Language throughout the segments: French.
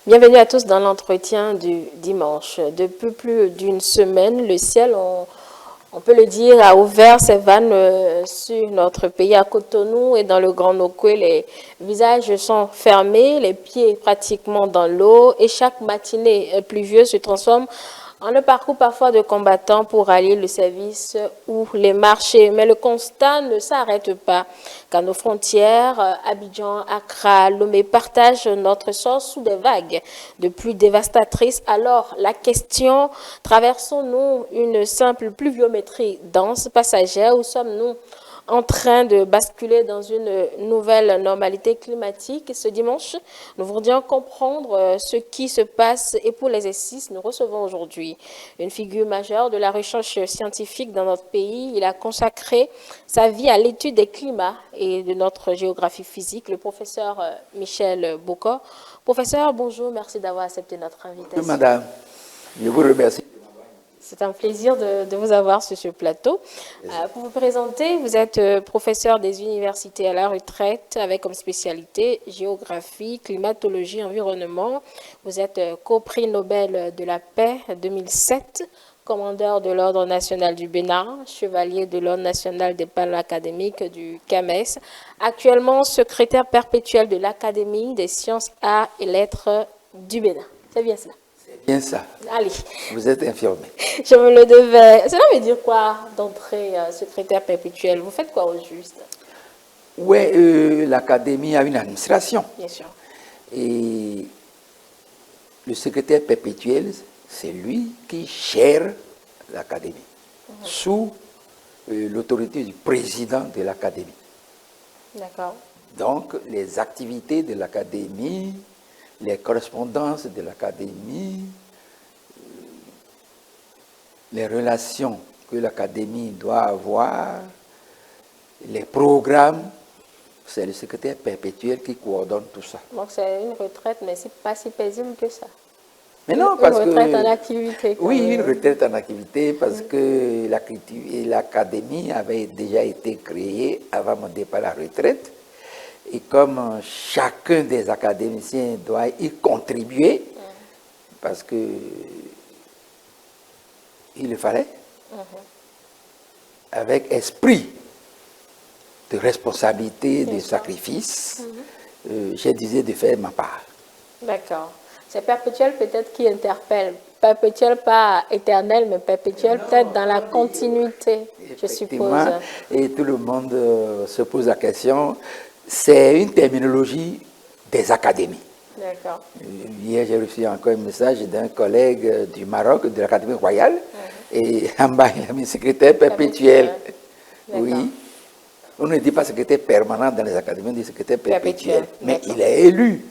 Bienvenue à tous dans l'entretien du dimanche. Depuis plus d'une semaine, le ciel, on peut le dire, a ouvert ses vannes sur notre pays à Cotonou et dans le Grand Nokoué. Les visages sont fermés, les pieds pratiquement dans l'eau et chaque matinée pluvieuse se transforme en un parcours parfois de combattants pour allier le service ou les marchés. Mais le constat ne s'arrête pas. Qu'à nos frontières, Abidjan, Accra, Lomé partagent notre sort sous des vagues de pluie dévastatrices. Alors, la question, traversons-nous une simple pluviométrie dense, passagère, ou sommes-nous en train de basculer dans une nouvelle normalité climatique? Ce dimanche, nous voudrions comprendre ce qui se passe et pour l'exercice, nous recevons aujourd'hui une figure majeure de la recherche scientifique dans notre pays. Il a consacré sa vie à l'étude des climats et de notre géographie physique, le professeur Michel Bokor. Professeur, bonjour, merci d'avoir accepté notre invitation. Bonjour madame, je vous remercie. C'est un plaisir de vous avoir sur ce plateau. Pour vous présenter, vous êtes professeur des universités à la retraite avec comme spécialité géographie, climatologie, environnement. Vous êtes co-prix Nobel de la paix 2007, commandeur de l'Ordre national du Bénin, chevalier de l'Ordre national des palmes académiques du CAMES, actuellement secrétaire perpétuel de l'Académie des sciences, arts et lettres du Bénin. C'est bien cela? Bien ça. Allez. Vous êtes informé. Je me le devais. Cela veut dire quoi d'entrer secrétaire perpétuel? Vous faites quoi au juste? Oui, l'Académie a une administration. Bien sûr. Et le secrétaire perpétuel, c'est lui qui gère l'Académie, sous l'autorité du président de l'Académie. D'accord. Donc, les activités de l'Académie, les correspondances de l'Académie, les relations que l'Académie doit avoir, les programmes, c'est le secrétaire perpétuel qui coordonne tout ça. Donc c'est une retraite, mais c'est pas si paisible que ça. Mais non, parce que... Une retraite en activité. Oui, une retraite en activité, parce que l'Académie avait déjà été créée avant mon départ à la retraite. Et comme chacun des académiciens doit y contribuer, parce que il le fallait, avec esprit de responsabilité, de sacrifice, j'ai décidé de faire ma part. D'accord. C'est perpétuel peut-être qui interpelle. Perpétuel pas éternel, mais perpétuel peut-être dans la continuité, je suppose. Et tout le monde se pose la question. C'est une terminologie des académies. D'accord. Hier, j'ai reçu encore un message d'un collègue du Maroc, de l'Académie royale, et en bas, il a mis secrétaire perpétuel. Oui. On ne dit pas secrétaire permanent dans les académies, on dit secrétaire perpétuel. Mais il est élu.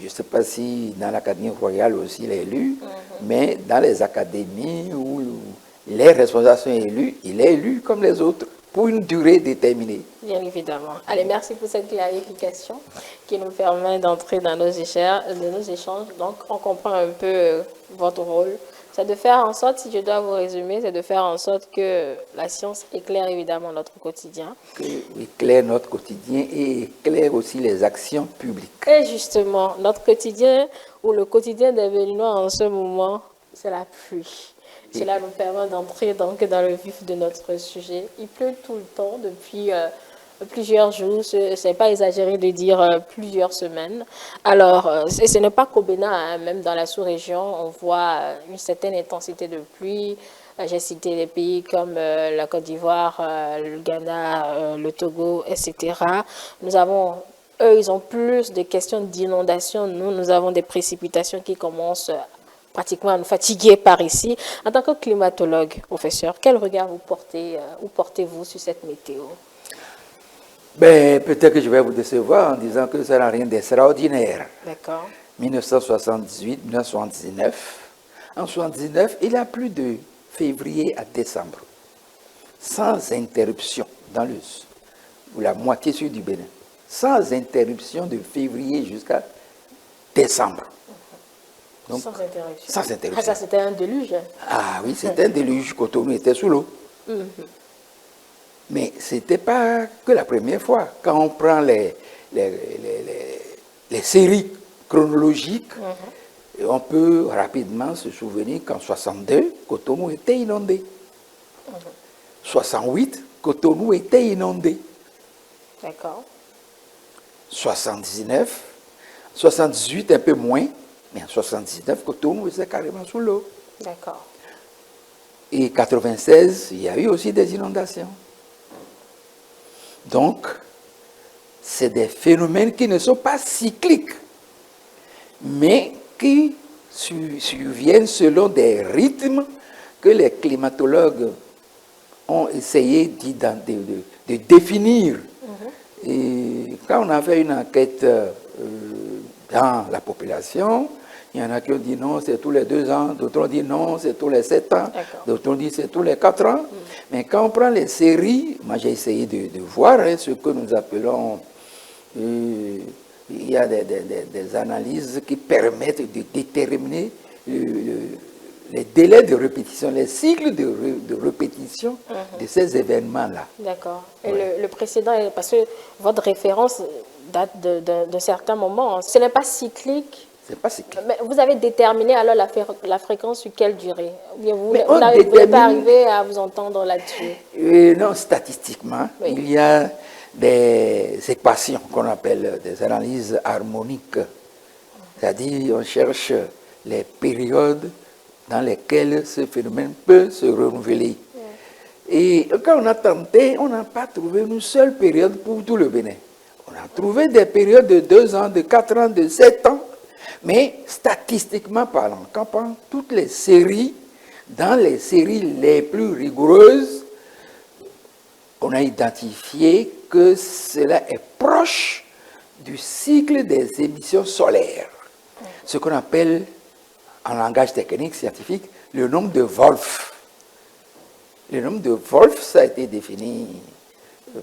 Je ne sais pas si dans l'Académie royale aussi il est élu, mais dans les académies où les responsables sont élus, il est élu comme les autres, pour une durée déterminée. Bien évidemment. Allez, merci pour cette clarification qui nous permet d'entrer dans nos échanges. Donc, on comprend un peu votre rôle. C'est de faire en sorte, si je dois vous résumer, c'est de faire en sorte que la science éclaire évidemment notre quotidien. Éclaire notre quotidien et éclaire aussi les actions publiques. Et justement, notre quotidien, ou le quotidien des Béninois en ce moment, c'est la pluie. Cela nous permet d'entrer donc dans le vif de notre sujet. Il pleut tout le temps depuis plusieurs jours, ce n'est pas exagéré de dire plusieurs semaines. Alors, ce n'est pas qu'au Bénin, hein, même dans la sous-région, on voit une certaine intensité de pluie. J'ai cité des pays comme la Côte d'Ivoire, le Ghana, le Togo, etc. Nous avons, eux, ils ont plus de questions d'inondation. Nous avons des précipitations qui commencent pratiquement à nous fatiguer par ici. En tant que climatologue, professeur, quel regard vous portez-vous sur cette météo? Ben, peut-être que je vais vous décevoir en disant que ça n'a rien d'extraordinaire. D'accord. 1978, 1979. En 1979, il y a plus de février à décembre, sans interruption, dans la moitié sud du Bénin, sans interruption de février jusqu'à décembre. Donc, sans interruption. Sans interruption. Ah, ça, c'était un déluge. Ah oui, c'était un déluge. Cotonou était sous l'eau. Mais ce n'était pas que la première fois. Quand on prend les séries chronologique, et on peut rapidement se souvenir qu'en 62, Cotonou était inondé. 68, Cotonou était inondé. D'accord. 79, 78 un peu moins, mais en 79, Cotonou était carrément sous l'eau. D'accord. Et 96, il y a eu aussi des inondations. Donc, c'est des phénomènes qui ne sont pas cycliques, mais qui surviennent selon des rythmes que les climatologues ont essayé de définir. Et quand on a fait une enquête dans la population, il y en a qui ont dit non, c'est tous les 2 ans, d'autres ont dit non, c'est tous les 7 ans, d'autres ont dit c'est tous les 4 ans. Mais quand on prend les séries, moi j'ai essayé de voir ce que nous appelons, il y a des analyses qui permettent de déterminer les délais de répétition, les cycles de répétition de ces événements-là. D'accord. Et le précédent, parce que votre référence date de certains moments, ce n'est pas cyclique. C'est pas cyclique. Mais vous avez déterminé alors la fréquence sur quelle durée? Ou bien vous n'êtes pas arrivé à vous entendre là-dessus? Non, statistiquement, il y a des équations qu'on appelle des analyses harmoniques. C'est-à-dire, on cherche les périodes dans lesquelles ce phénomène peut se renouveler. Et quand on a tenté, on n'a pas trouvé une seule période pour tout le Bénin. On a trouvé des périodes de 2 ans, de 4 ans, de 7 ans. Mais statistiquement parlant, quand on prend toutes les séries, dans les séries les plus rigoureuses, on a identifié que cela est proche du cycle des émissions solaires. Ce qu'on appelle, en langage technique, scientifique, le nombre de Wolf. Le nombre de Wolf, ça a été défini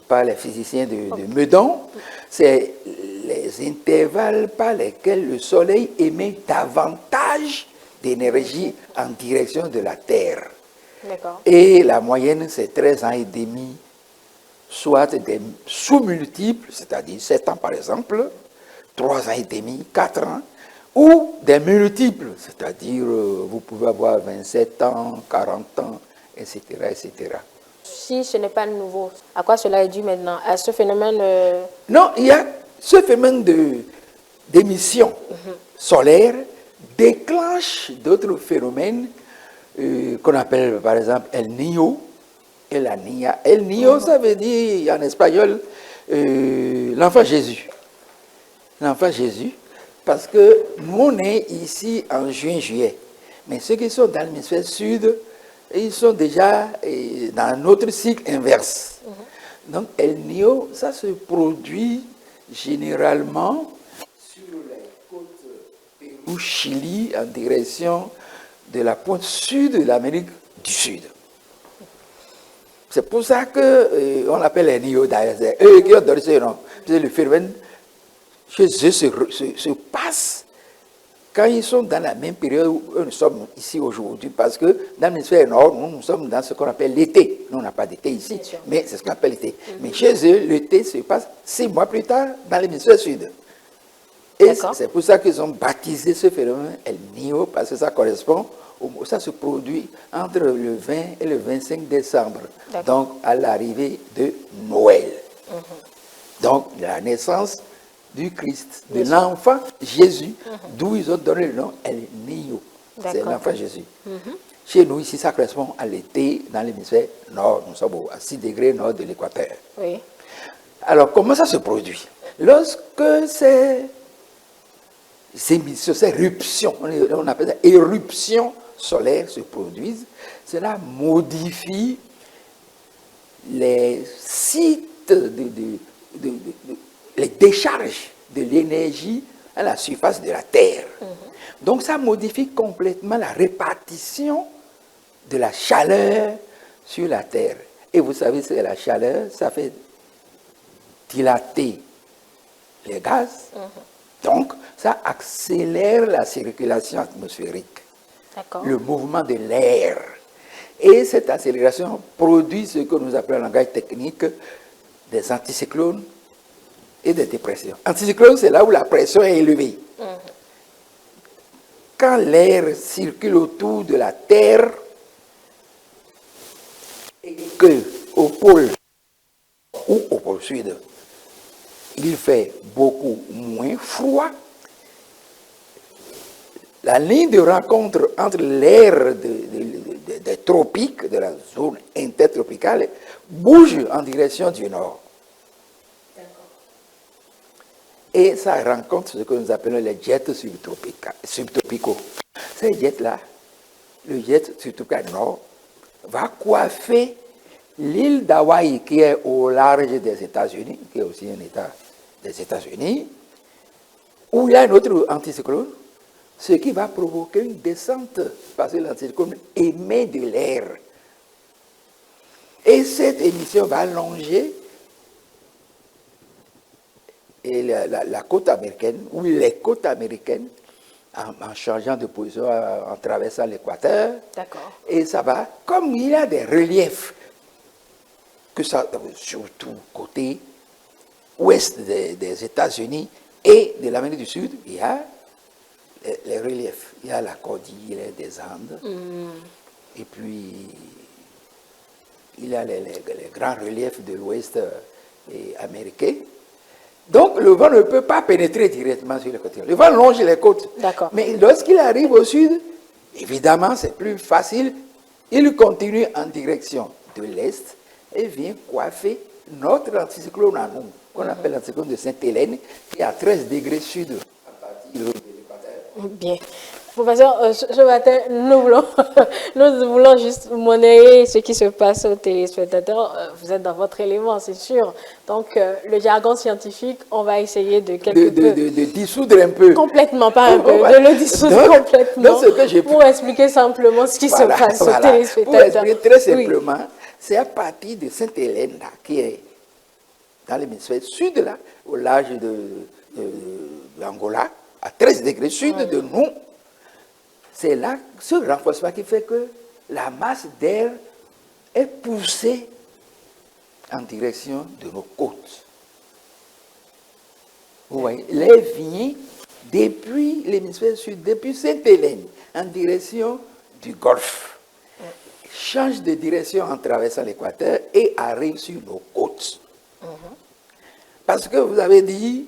par les physiciens de Meudon. C'est les intervalles par lesquels le Soleil émet davantage d'énergie en direction de la Terre. Et la moyenne, c'est 13 ans et demi, soit des sous-multiples, c'est-à-dire 7 ans par exemple, 3 ans et demi, 4 ans, ou des multiples, c'est-à-dire vous pouvez avoir 27 ans, 40 ans, etc., etc. Si ce n'est pas nouveau, à quoi cela est dû maintenant? À ce phénomène Non, il y a ce phénomène d'émission solaire déclenche d'autres phénomènes qu'on appelle par exemple El Niño et la Niña. El Niño, ça veut dire en espagnol l'enfant Jésus. L'enfant Jésus, parce que nous on est ici en juin-juillet, mais ceux qui sont dans l'hémisphère sud, ils sont déjà dans notre cycle inverse. Donc, El Niño, ça se produit généralement sur les côtes Pérou, Chili, en direction de la pointe sud de l'Amérique du Sud. C'est pour ça qu'on appelle El Niño d'ailleurs. C'est eux qui ont donné ce nom. Le phénomène chez eux se passe quand ils sont dans la même période où nous sommes ici aujourd'hui, parce que dans l'hémisphère nord, nous sommes dans ce qu'on appelle l'été. Nous, on n'a pas d'été ici, mais c'est ce qu'on appelle l'été. Mais chez eux, l'été se passe 6 mois plus tard dans l'hémisphère sud. Et c'est pour ça qu'ils ont baptisé ce phénomène El Niño, parce que ça correspond, ça se produit entre le 20 et le 25 décembre, donc à l'arrivée de Noël. Donc, la naissance du Christ, de l'enfant Jésus, d'où ils ont donné le nom El Niño. C'est l'enfant Jésus. Chez nous, ici, ça correspond à l'été dans l'hémisphère nord. Nous sommes à 6 degrés nord de l'équateur. Alors, comment ça se produit? Lorsque ces éruptions, on appelle ça éruptions solaires se produisent, cela modifie les sites les décharges de l'énergie à la surface de la Terre. Donc ça modifie complètement la répartition de la chaleur sur la Terre. Et vous savez, c'est la chaleur, ça fait dilater les gaz. Donc ça accélère la circulation atmosphérique, le mouvement de l'air. Et cette accélération produit ce que nous appelons en langage technique des anticyclones et des dépressions. Anticyclone, c'est là où la pression est élevée. quand l'air circule autour de la Terre et qu'au pôle ou au pôle sud, il fait beaucoup moins froid, la ligne de rencontre entre l'air des tropiques, de la zone intertropicale, bouge en direction du nord. Et ça rencontre ce que nous appelons les jets subtropicaux. Ces jets-là, le jet subtropical nord, va coiffer l'île d'Hawaï qui est au large des États-Unis, qui est aussi un État des États-Unis, où il y a un autre anticyclone, ce qui va provoquer une descente, parce que l'anticyclone émet de l'air. Et cette émission va longer et la côte américaine, ou les côtes américaines, en changeant de position, en traversant l'équateur. D'accord. Et ça va, comme il y a des reliefs, que ça, surtout côté ouest des États-Unis et de l'Amérique du Sud, il y a les reliefs. Il y a la cordillère des Andes, et puis il y a les grands reliefs de l'ouest américain. Donc, le vent ne peut pas pénétrer directement sur les côtes. Le vent longe les côtes. D'accord. Mais lorsqu'il arrive au sud, évidemment, c'est plus facile. Il continue en direction de l'est et vient coiffer notre anticyclone à nous, qu'on appelle l'anticyclone de Sainte-Hélène, qui est à 13 degrés sud, à partir de l'équateur. Bien. Professeur, ce matin, nous voulons juste monnayer ce qui se passe aux téléspectateurs. Vous êtes dans votre élément, c'est sûr. Donc, le jargon scientifique, on va essayer de de dissoudre un peu. Complètement, pas un peu, de le dissoudre complètement. Pour expliquer simplement ce qui se passe aux téléspectateurs. Pour expliquer très simplement, c'est à partir de Sainte-Hélène, là, qui est dans l'hémisphère sud, là, au large de l'Angola, à 13 degrés sud de nous. C'est là ce renforcement qui fait que la masse d'air est poussée en direction de nos côtes. Vous voyez, l'air vient depuis l'hémisphère sud, depuis Sainte-Hélène, en direction du Golfe. Change de direction en traversant l'équateur et arrive sur nos côtes. Parce que vous avez dit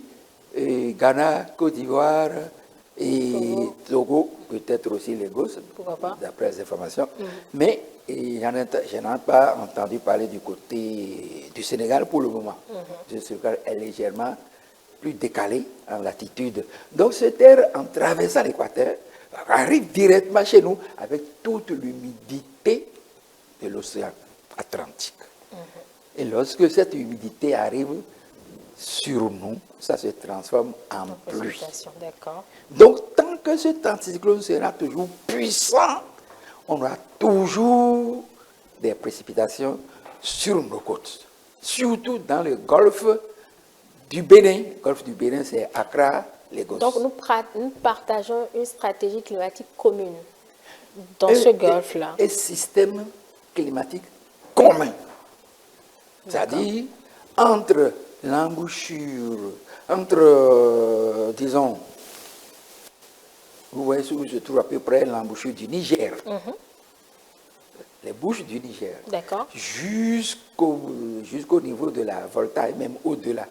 Ghana, Côte d'Ivoire et Togo, peut-être aussi Lagos, d'après les informations. Mais je n'ai pas entendu parler du côté du Sénégal pour le moment. Le Sénégal est légèrement plus décalé en latitude. Donc cette air, en traversant l'équateur, arrive directement chez nous avec toute l'humidité de l'océan Atlantique. Et lorsque cette humidité arrive sur nous, ça se transforme en pluie. Donc, tant que cet anticyclone sera toujours puissant, on aura toujours des précipitations sur nos côtes. Surtout dans le golfe du Bénin. Le golfe du Bénin, c'est Accra, Lagos. Donc, nous partageons une stratégie climatique commune dans ce golfe-là. Un système climatique commun. C'est-à-dire, entre l'embouchure, disons, vous voyez où se trouve à peu près l'embouchure du Niger, les bouches du Niger, jusqu'au niveau de la Volta et même au-delà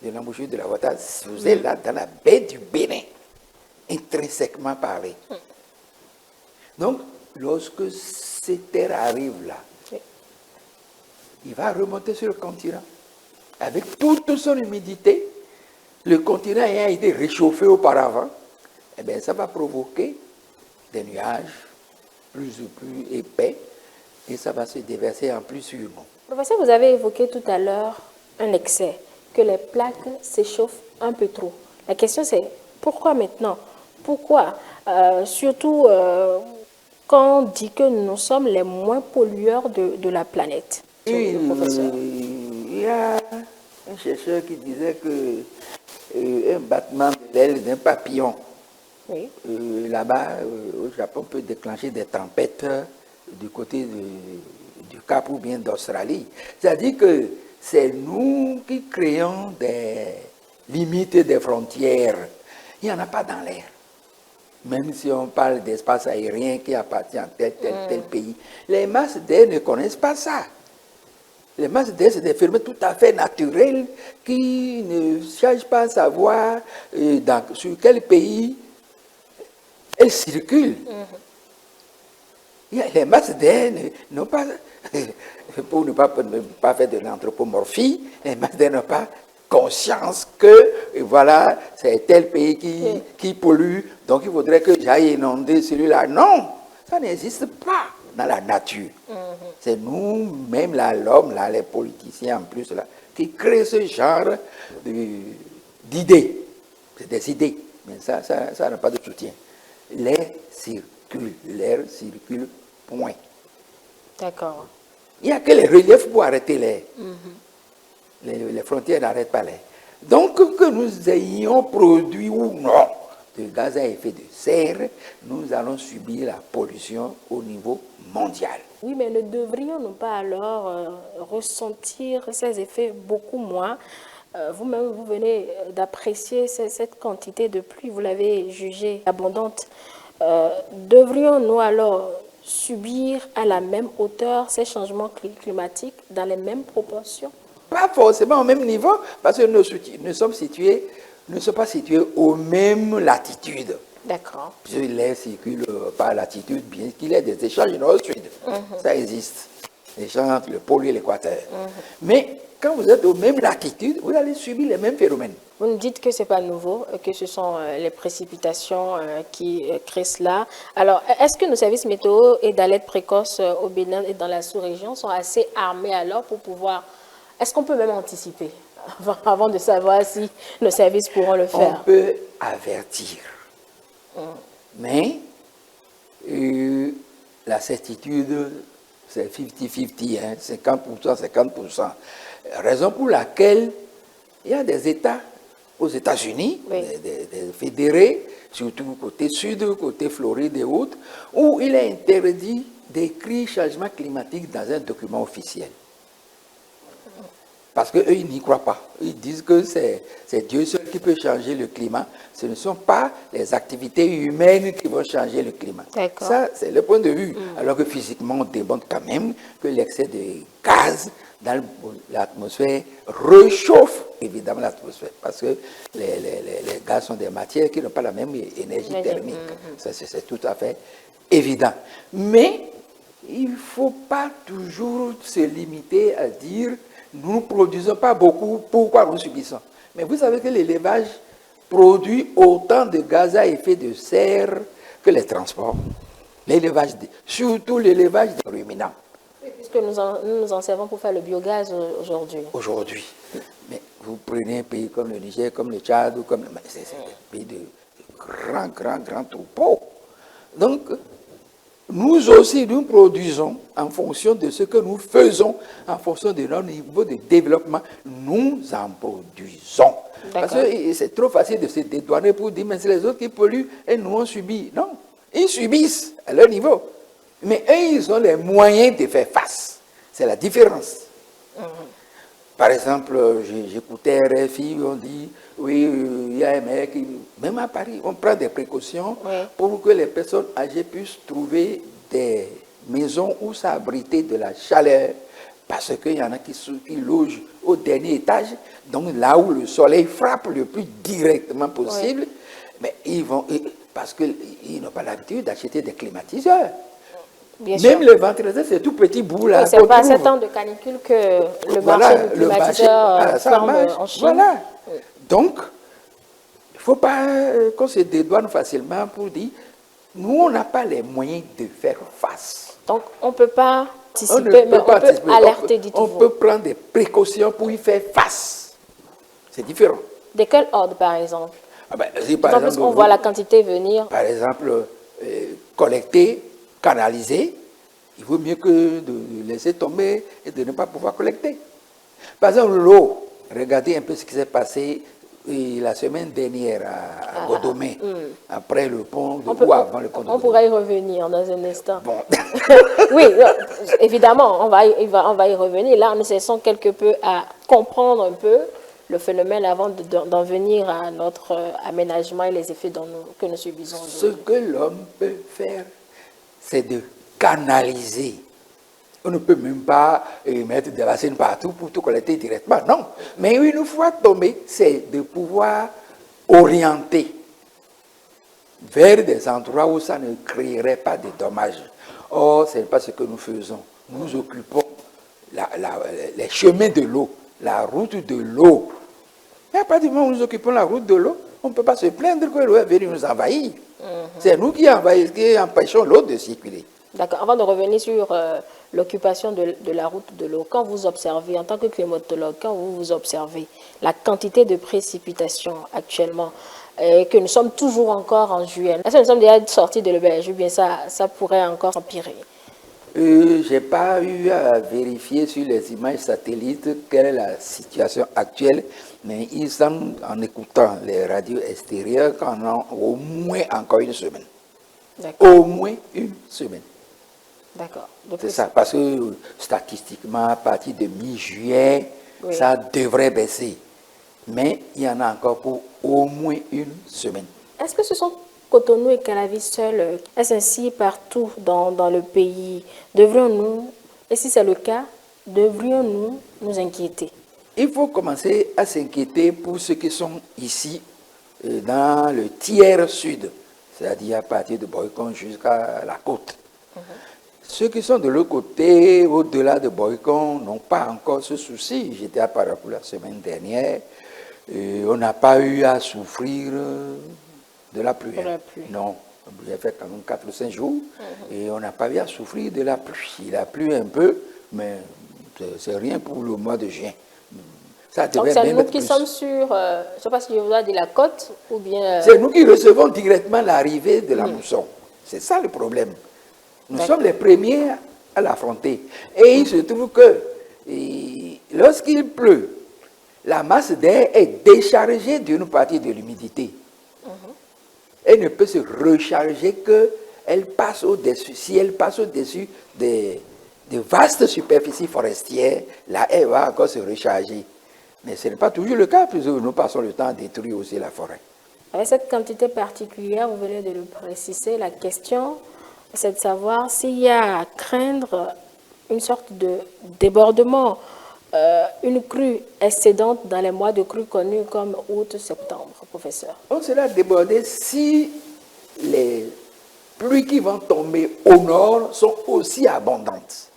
de l'embouchure de la Volta, vous êtes là dans la baie du Bénin, intrinsèquement parlé. Donc, lorsque cette terre arrive là, il va remonter sur le continent. Avec toute son humidité, le continent ayant été réchauffé auparavant, eh bien, ça va provoquer des nuages plus ou plus épais et ça va se déverser en plus sur nous. Professeur, vous avez évoqué tout à l'heure un excès, que les plaques s'échauffent un peu trop. La question c'est, pourquoi maintenant? Pourquoi surtout quand on dit que nous sommes les moins pollueurs de la planète. Oui, il y a un chercheur qui disait que un battement de l'aile d'un papillon, là-bas, au Japon, peut déclencher des tempêtes du côté du Cap ou bien d'Australie. C'est-à-dire que c'est nous qui créons des limites et des frontières. Il n'y en a pas dans l'air. même si on parle d'espace aérien qui appartient à tel pays, les masses d'air ne connaissent pas ça. Les masses d'air, c'est des phénomènes tout à fait naturels qui ne cherchent pas à savoir sur quel pays elles circulent. Les masses d'air n'ont pas, pour ne pas faire de l'anthropomorphie, les masses d'air n'ont pas conscience que, voilà, c'est tel pays qui pollue, donc il faudrait que j'aille inonder celui-là. Non, ça n'existe pas dans la nature. C'est nous-mêmes, l'homme, les politiciens en plus, là, qui créent ce genre d'idées. C'est des idées, mais ça n'a pas de soutien. L'air circule, point. D'accord. Il n'y a que les reliefs pour arrêter l'air. Les frontières n'arrêtent pas l'air. Donc, que nous ayons produit ou non de gaz à effet de serre, nous allons subir la pollution au niveau mondial. Oui, mais ne devrions-nous pas alors ressentir ces effets beaucoup moins? Vous-même, vous venez d'apprécier cette quantité de pluie, vous l'avez jugée abondante. Devrions-nous alors subir à la même hauteur ces changements climatiques dans les mêmes proportions? Pas forcément au même niveau, parce que nous ne sommes pas situés aux mêmes latitudes. D'accord. L'air circule par latitude, bien qu'il y ait des échanges nord-sud. Ça existe. L'échange entre le pôle et l'équateur. Mais quand vous êtes aux mêmes latitudes, vous allez subir les mêmes phénomènes. Vous nous dites que ce n'est pas nouveau, que ce sont les précipitations qui créent cela. Alors, est-ce que nos services météo et d'alerte précoce au Bénin et dans la sous-région sont assez armés alors pour pouvoir... Est-ce qu'on peut même anticiper avant de savoir si nos services pourront le faire? On peut avertir. Mais la certitude, c'est 50-50, hein, 50%, 50%. Raison pour laquelle il y a des États aux États-Unis, des fédérés, surtout côté sud, côté Floride et autres, où il est interdit d'écrire changement climatique dans un document officiel. Parce qu'eux, ils n'y croient pas. Ils disent que c'est Dieu seul qui peut changer le climat. Ce ne sont pas les activités humaines qui vont changer le climat. Ça, c'est le point de vue. Alors que physiquement, on démontre quand même que l'excès de gaz dans l'atmosphère réchauffe évidemment l'atmosphère. Parce que les gaz sont des matières qui n'ont pas la même énergie thermique. Ça, c'est tout à fait évident. Mais il ne faut pas toujours se limiter à dire nous ne produisons pas beaucoup, pourquoi nous subissons? Mais vous savez que l'élevage produit autant de gaz à effet de serre que les transports. L'élevage, surtout l'élevage des ruminants. Puisque nous nous en servons pour faire le biogaz aujourd'hui. Aujourd'hui. Mais vous prenez un pays comme le Niger, comme le Tchad, c'est un pays de grands troupeaux. Donc, nous aussi, nous produisons en fonction de ce que nous faisons, en fonction de notre niveau de développement, nous en produisons. Parce que c'est trop facile de se dédouaner pour dire, mais c'est les autres qui polluent et nous on subit. Non, ils subissent à leur niveau. Mais eux, ils ont les moyens de faire face. C'est la différence. Par exemple, j'écoutais RFI, on dit, oui, il y a un mec, même à Paris, on prend des précautions pour que les personnes âgées puissent trouver des maisons où s'abriter de la chaleur, parce qu'il y en a qui logent au dernier étage, donc là où le soleil frappe le plus directement possible, mais parce qu'ils n'ont pas l'habitude d'acheter des climatiseurs. Même le ventilateur, c'est tout petit bout là. C'est pas à 7 ans de canicule que le marché du climatiseur ferme en Chine. Voilà. Donc, il ne faut pas qu'on se dédouane facilement pour dire, nous, on n'a pas les moyens de faire face. Donc, on ne peut pas anticiper, mais on peut alerter, dites-vous. On peut prendre des précautions pour y faire face. C'est différent. De quel ordre, par exemple? Par exemple, on voit la quantité venir. Par exemple, collecter, canaliser, il vaut mieux que de laisser tomber et de ne pas pouvoir collecter. Par exemple, l'eau, regardez un peu ce qui s'est passé la semaine dernière à Godomé, après le pont, ou avant le pont de Godomé. On pourra y revenir dans un instant. Bon. Oui, évidemment, on va y revenir. Là, nous cessons quelque peu à comprendre un peu le phénomène avant d'en venir à notre aménagement et les effets que nous subissons Ce aujourd'hui. que l'homme peut faire, c'est de canaliser. On ne peut même pas mettre des bassines partout pour tout collecter directement, non. Mais une fois tombé, c'est de pouvoir orienter vers des endroits où ça ne créerait pas de dommages. Or, ce n'est pas ce que nous faisons. Nous occupons les chemins de l'eau, la route de l'eau. Et à partir du moment où nous occupons la route de l'eau, on ne peut pas se plaindre que l'eau est venue nous envahir. C'est nous qui empêchons l'eau de circuler. D'accord. Avant de revenir sur l'occupation de la route de l'eau, quand vous observez, en tant que climatologue, quand vous observez la quantité de précipitations actuellement, et que nous sommes toujours encore en juillet, est-ce que nous sommes déjà sortis de l'auberge ou bien ça pourrait encore empirer? Je n'ai pas eu à vérifier sur les images satellites quelle est la situation actuelle, mais il semble, en écoutant les radios extérieures, qu'on a au moins encore une semaine. Au moins une semaine. D'accord. C'est ça, parce que statistiquement, à partir de mi-juillet, ça devrait baisser. Mais il y en a encore pour au moins une semaine. Est-ce que ce sont Cotonou et Calavi seuls? Est-ce ainsi partout dans le pays? Devrions-nous, et si c'est le cas, devrions-nous nous inquiéter? Il faut commencer à s'inquiéter pour ceux qui sont ici, dans le tiers sud, c'est-à-dire à partir de Boycon jusqu'à la côte. Ceux qui sont de l'autre côté, au-delà de Boycon, n'ont pas encore ce souci. J'étais à Parakou la semaine dernière. On n'a pas eu à souffrir de la pluie. Non, j'ai fait quand même 4 ou 5 jours et on n'a pas eu à souffrir de la pluie. Il a plu un peu, mais c'est rien pour le mois de juin. Donc c'est nous qui sommes sur, je ne sais pas si je vous ai dit la côte ou bien... C'est nous qui recevons directement l'arrivée de la mousson. C'est ça le problème. Nous sommes les premiers à l'affronter. Et il se trouve que lorsqu'il pleut, la masse d'air est déchargée d'une partie de l'humidité. Elle ne peut se recharger que elle passe au-dessus. Si elle passe au-dessus de vastes superficies forestières, là, elle va encore se recharger. Mais ce n'est pas toujours le cas, puisque nous passons le temps à détruire aussi la forêt. Avec cette quantité particulière, vous venez de le préciser, la question, c'est de savoir s'il y a à craindre une sorte de débordement, une crue excédente dans les mois de crue connus comme août-septembre, professeur. On sera débordé si les pluies qui vont tomber au nord sont aussi abondantes.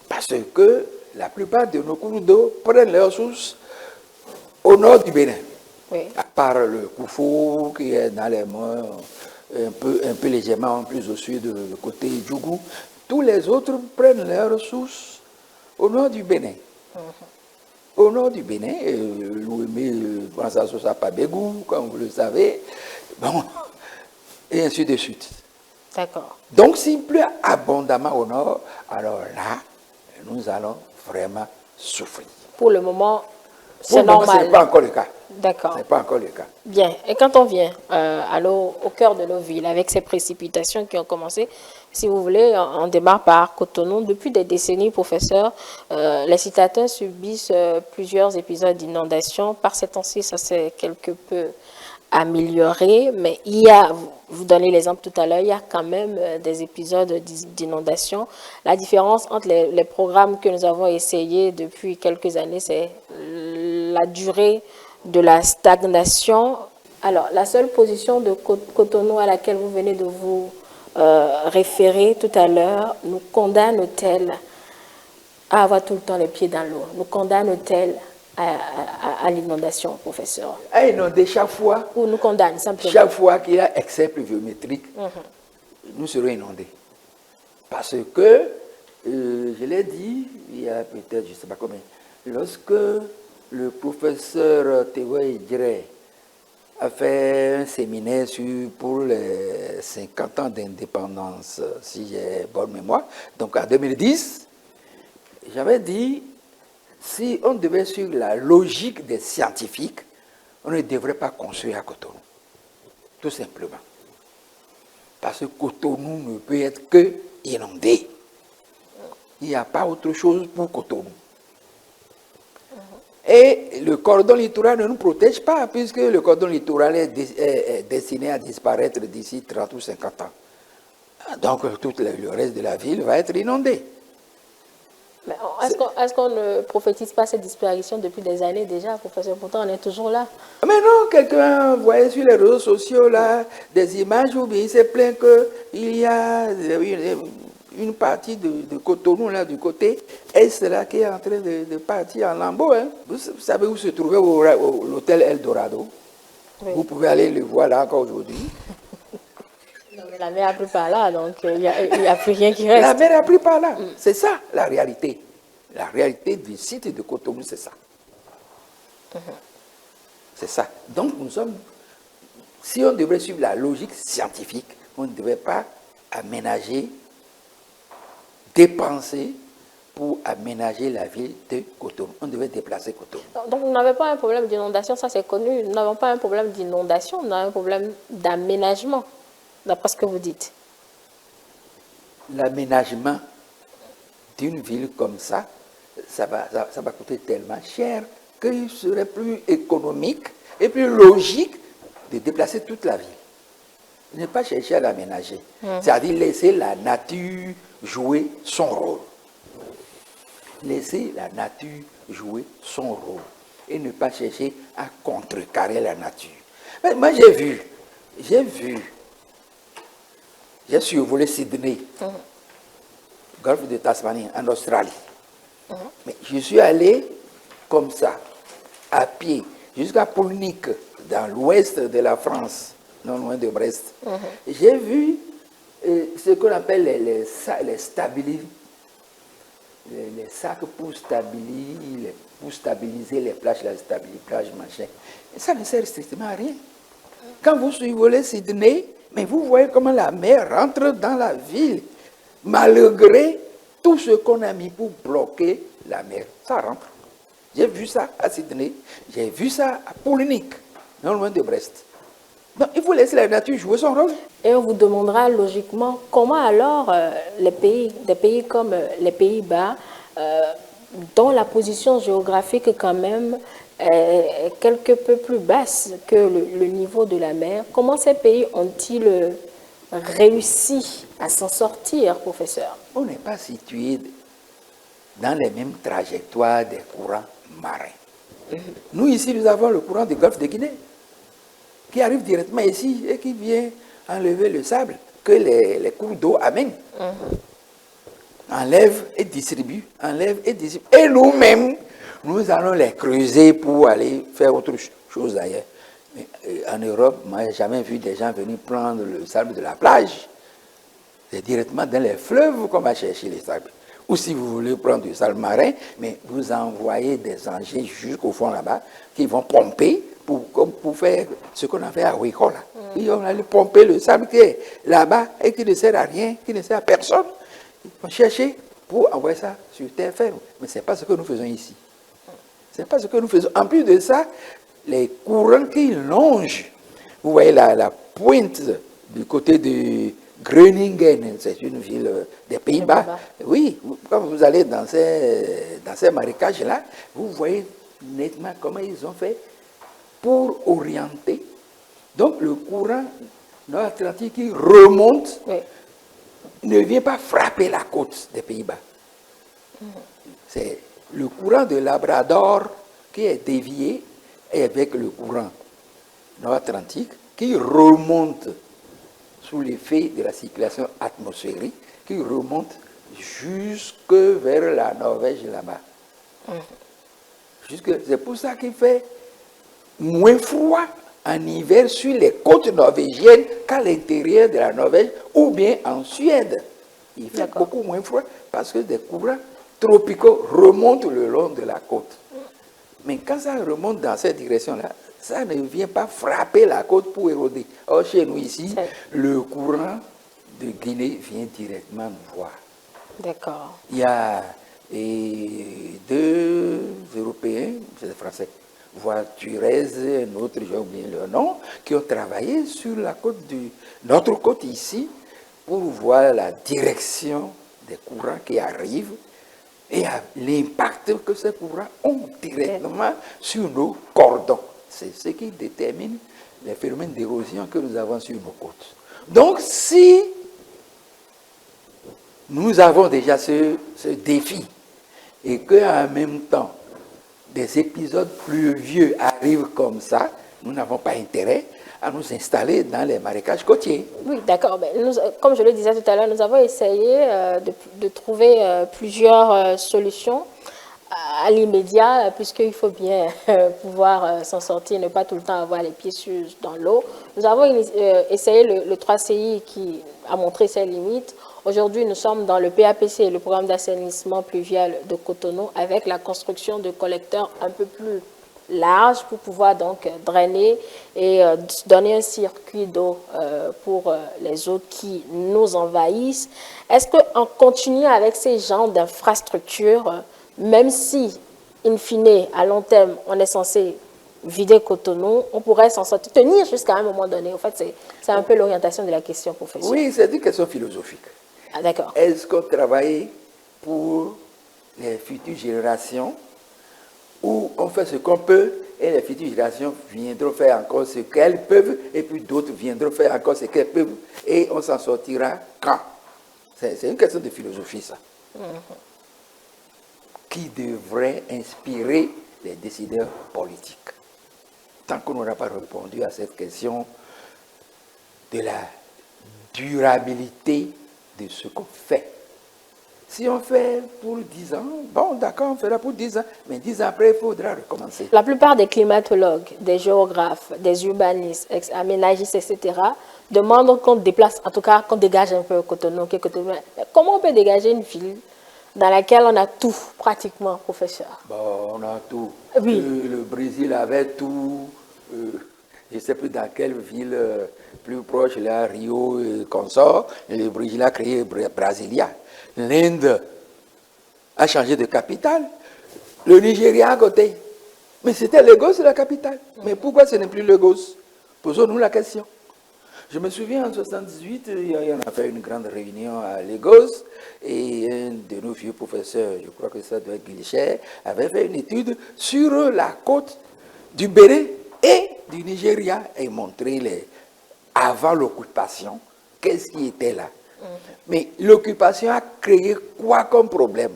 Parce que la plupart de nos cours d'eau prennent leur source au nord du Bénin. À part le Koufou qui est dans les monts un peu légèrement plus au sud, le côté Djougou. Tous les autres prennent leur source au nord du Bénin. Au nord du Bénin, Louémé prend sa source à Pabégou, comme vous le savez. Bon, et ainsi de suite. D'accord. Donc, s'il pleut abondamment au nord, alors là, nous allons vraiment souffrir. Pour le moment, c'est normal. Ce n'est pas encore le cas. D'accord. Ce n'est pas encore le cas. Bien. Et quand on vient au cœur de nos villes, avec ces précipitations qui ont commencé, si vous voulez, on démarre par Cotonou. Depuis des décennies, professeur, les citadins subissent plusieurs épisodes d'inondation. Par ces temps-ci, ça s'est quelque peu amélioré, mais il y a, vous donnez l'exemple tout à l'heure, il y a quand même des épisodes d'inondation. La différence entre les programmes que nous avons essayés depuis quelques années, c'est la durée de la stagnation. Alors, la seule position de Cotonou à laquelle vous venez de vous référer tout à l'heure nous condamne-t-elle à avoir tout le temps les pieds dans l'eau? Nous condamne-t-elle à l'inondation, professeur? À inonder chaque fois. Ou nous condamne simplement? Chaque fois qu'il y a excès pluviométrique, nous serons inondés. Parce que, je l'ai dit, il y a peut-être, je ne sais pas combien, lorsque le professeur Théo Idré a fait un séminaire pour les 50 ans d'indépendance, si j'ai bonne mémoire, donc en 2010, j'avais dit, si on devait suivre la logique des scientifiques, on ne devrait pas construire à Cotonou. Tout simplement. Parce que Cotonou ne peut être que inondé. Il n'y a pas autre chose pour Cotonou. Et le cordon littoral ne nous protège pas, puisque le cordon littoral est destiné à disparaître d'ici 30 ou 50 ans. Donc tout le reste de la ville va être inondé. Est-ce qu'on ne prophétise pas cette disparition depuis des années déjà, professeur? Pourtant, on est toujours là. Mais non, quelqu'un voyait sur les réseaux sociaux là, des images où il s'est plaint qu'il y a une partie de Cotonou, là, du côté est là, qui est en train de partir en lambeaux. Hein. Vous savez où se trouvait l'hôtel Eldorado? Oui. Vous pouvez aller le voir là encore aujourd'hui. La mer n'a plus par là, donc il n'y a plus rien qui reste. La mer n'a plus par là. C'est ça, la réalité. La réalité du site de Cotonou, c'est ça. C'est ça. Donc, nous sommes... Si on devrait suivre la logique scientifique, on ne devrait pas aménager, dépenser pour aménager la ville de Cotonou. On devait déplacer Cotonou. Donc, vous n'avez pas un problème d'inondation, ça c'est connu. Nous n'avons pas un problème d'inondation, nous avons un problème d'aménagement, d'après ce que vous dites. L'aménagement d'une ville comme ça va coûter tellement cher qu'il serait plus économique et plus logique de déplacer toute la ville. Ne pas chercher à l'aménager. C'est-à-dire laisser la nature jouer son rôle. Laisser la nature jouer son rôle. Et ne pas chercher à contrecarrer la nature. Mais moi, j'ai survolé Sydney, golfe de Tasmanie, en Australie. Mais je suis allé comme ça, à pied, jusqu'à Poulnic, dans l'ouest de la France, non loin de Brest. J'ai vu ce qu'on appelle les sacs pour stabiliser les plages, machin. Et ça ne sert strictement à rien. Quand vous survolez Sydney, mais vous voyez comment la mer rentre dans la ville, malgré tout ce qu'on a mis pour bloquer la mer. Ça rentre. J'ai vu ça à Sydney, j'ai vu ça à Poulnic, non loin de Brest. Donc, il faut laisser la nature jouer son rôle. Et on vous demandera logiquement comment alors des pays comme les Pays-Bas, dont la position géographique quand même est quelque peu plus basse que le niveau de la mer, comment ces pays ont-ils réussi à s'en sortir, professeur? On n'est pas situé dans les mêmes trajectoires des courants marins. Nous, ici, nous avons le courant du golfe de Guinée, qui arrive directement ici et qui vient enlever le sable que les cours d'eau amènent. Enlève et distribue, enlève et distribue. Et nous-mêmes, nous allons les creuser pour aller faire autre chose ailleurs. Mais en Europe, moi, je n'ai jamais vu des gens venir prendre le sable de la plage. C'est directement dans les fleuves qu'on va chercher les sables. Ou si vous voulez prendre du sable marin, mais vous envoyez des engins jusqu'au fond là-bas qui vont pomper pour faire ce qu'on a fait à Ouico. Ils vont aller pomper le sable qui est là-bas et qui ne sert à rien, qui ne sert à personne. Ils vont chercher pour envoyer ça sur terre ferme. Mais ce n'est pas ce que nous faisons ici. Ce n'est pas ce que nous faisons. En plus de ça, les courants qui longent, vous voyez la pointe du côté de Groningen, c'est une ville des Pays-Bas. Oui, quand vous allez dans ces marécages-là, vous voyez nettement comment ils ont fait pour orienter. Donc le courant nord-atlantique qui remonte ne vient pas frapper la côte des Pays-Bas. C'est le courant de Labrador qui est dévié et avec le courant nord-atlantique qui remonte sous l'effet de la circulation atmosphérique, qui remonte jusque vers la Norvège là-bas. C'est pour ça qu'il fait moins froid en hiver sur les côtes norvégiennes qu'à l'intérieur de la Norvège ou bien en Suède. Il fait beaucoup moins froid parce que des courants tropicaux remontent le long de la côte. Mais quand ça remonte dans cette direction-là, ça ne vient pas frapper la côte pour éroder. Or, chez nous ici, le courant de Guinée vient directement nous voir. D'accord. Il y a deux Européens, c'est des Français, Voiturez, un autre, j'ai oublié leur nom, qui ont travaillé sur la côte notre côte ici pour voir la direction des courants qui arrivent et à l'impact que ces courants ont directement sur nos cordons. C'est ce qui détermine les phénomènes d'érosion que nous avons sur nos côtes. Donc, si nous avons déjà ce défi et qu'en même temps, des épisodes pluvieux arrivent comme ça, nous n'avons pas intérêt à nous installer dans les marécages côtiers. Oui, d'accord. Comme je le disais tout à l'heure, nous avons essayé de trouver plusieurs solutions à l'immédiat, puisqu'il faut bien pouvoir s'en sortir, ne pas tout le temps avoir les pieds dans l'eau. Nous avons essayé le 3CI qui a montré ses limites. Aujourd'hui, nous sommes dans le PAPC, le programme d'assainissement pluvial de Cotonou, avec la construction de collecteurs un peu plus larges pour pouvoir donc drainer et donner un circuit d'eau pour les eaux qui nous envahissent. Est-ce qu'en continuant avec ces genres d'infrastructures, même si, in fine, à long terme, on est censé vider Cotonou, on pourrait s'en sortir, tenir jusqu'à un moment donné? En fait, c'est un peu l'orientation de la question, professeur. Oui, c'est une question philosophique. Ah, d'accord. Est-ce qu'on travaille pour les futures générations ou on fait ce qu'on peut et les futures générations viendront faire encore ce qu'elles peuvent et puis d'autres viendront faire encore ce qu'elles peuvent et on s'en sortira quand? C'est une question de philosophie, ça. Qui devrait inspirer les décideurs politiques. Tant qu'on n'aura pas répondu à cette question de la durabilité de ce qu'on fait. Si on fait pour 10 ans, bon d'accord, on fera pour 10 ans, mais 10 ans après, il faudra recommencer. La plupart des climatologues, des géographes, des urbanistes, aménagistes, etc., demandent qu'on déplace, en tout cas qu'on dégage un peu Cotonou. Comment on peut dégager une ville dans laquelle on a tout, pratiquement, professeur? Bon, on a tout. Oui. Le Brésil avait tout. Je ne sais plus dans quelle ville plus proche, là, Rio consort. Le Brésil a créé Brasilia. L'Inde a changé de capitale. Le Nigeria à côté. Mais c'était Lagos la capitale. Mais pourquoi ce n'est plus Lagos? Posons-nous la question. Je me souviens en 1978, on a fait une grande réunion à Lagos et un de nos vieux professeurs, je crois que ça doit être Guilcher, avait fait une étude sur la côte du Bénin et du Nigeria et montré avant l'occupation, qu'est-ce qui était là. Mais l'occupation a créé quoi comme problème?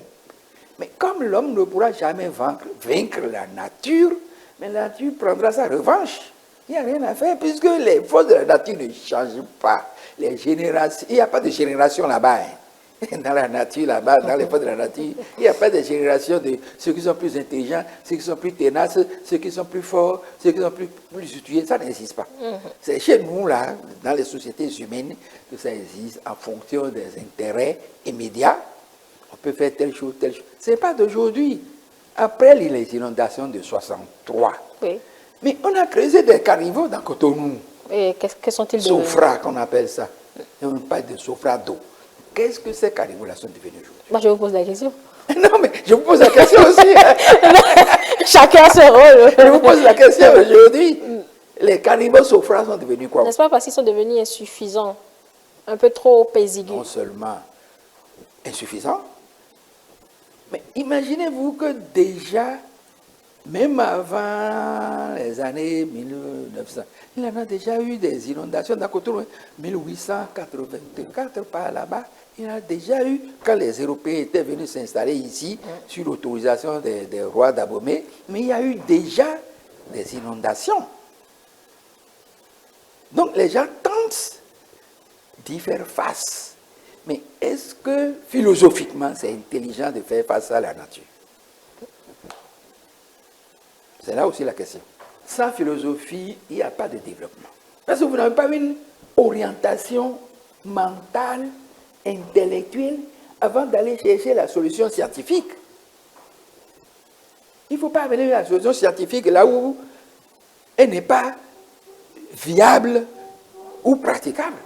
Mais comme l'homme ne pourra jamais vaincre la nature, mais la nature prendra sa revanche. Il n'y a rien à faire puisque les forces de la nature ne changent pas. Les générations, il n'y a pas de génération là-bas. Hein. Dans la nature, là-bas, dans les forces de la nature, il n'y a pas de génération de ceux qui sont plus intelligents, ceux qui sont plus tenaces, ceux qui sont plus forts, ceux qui sont plus étudiés. Ça n'existe pas. C'est chez nous, là, dans les sociétés humaines, que ça existe en fonction des intérêts immédiats. On peut faire telle chose, telle chose. Ce n'est pas d'aujourd'hui. Après les inondations de 63, Oui. mais on a creusé des caniveaux dans Cotonou. Et que sont-ils devenus? Sofra, qu'on appelle ça. Et on parle de sofra d'eau. Qu'est-ce que ces caniveaux-là sont devenus aujourd'hui? Moi, je vous pose la question. Non, mais je vous pose la question aussi. Chacun son rôle. Je vous pose la question aujourd'hui. Les caniveaux sofra sont devenus quoi? N'est-ce pas parce qu'ils sont devenus insuffisants, un peu trop exigus? Non seulement insuffisants, mais imaginez-vous que déjà, même avant les années 1900, il y en a déjà eu des inondations dans Cotonou. 1884 par là-bas, il y en a déjà eu, quand les Européens étaient venus s'installer ici, sur l'autorisation des rois d'Abomey, mais il y a eu déjà des inondations. Donc les gens tentent d'y faire face. Mais est-ce que philosophiquement c'est intelligent de faire face à la nature? C'est là aussi la question. Sans philosophie, il n'y a pas de développement. Parce que vous n'avez pas une orientation mentale, intellectuelle, avant d'aller chercher la solution scientifique. Il ne faut pas amener la solution scientifique là où elle n'est pas viable ou praticable.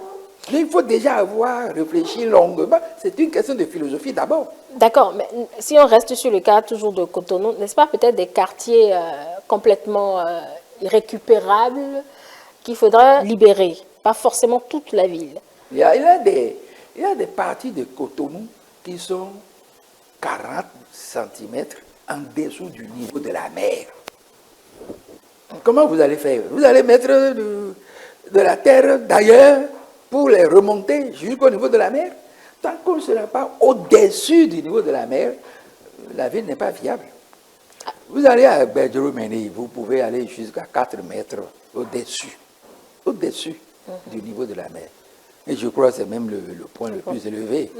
Mais il faut déjà avoir réfléchi longuement. C'est une question de philosophie d'abord. D'accord, mais si on reste sur le cas toujours de Cotonou, n'est-ce pas peut-être des quartiers complètement irrécupérables qu'il faudra libérer, pas forcément toute la ville? Il y a des parties de Cotonou qui sont 40 cm en dessous du niveau de la mer. Comment vous allez faire? Vous allez mettre de la terre d'ailleurs pour les remonter jusqu'au niveau de la mer? Tant qu'on ne sera pas au-dessus du niveau de la mer, la ville n'est pas viable. Vous allez à Bedroumeni, vous pouvez aller jusqu'à 4 mètres au-dessus du niveau de la mer. Et je crois que c'est même le point le plus élevé.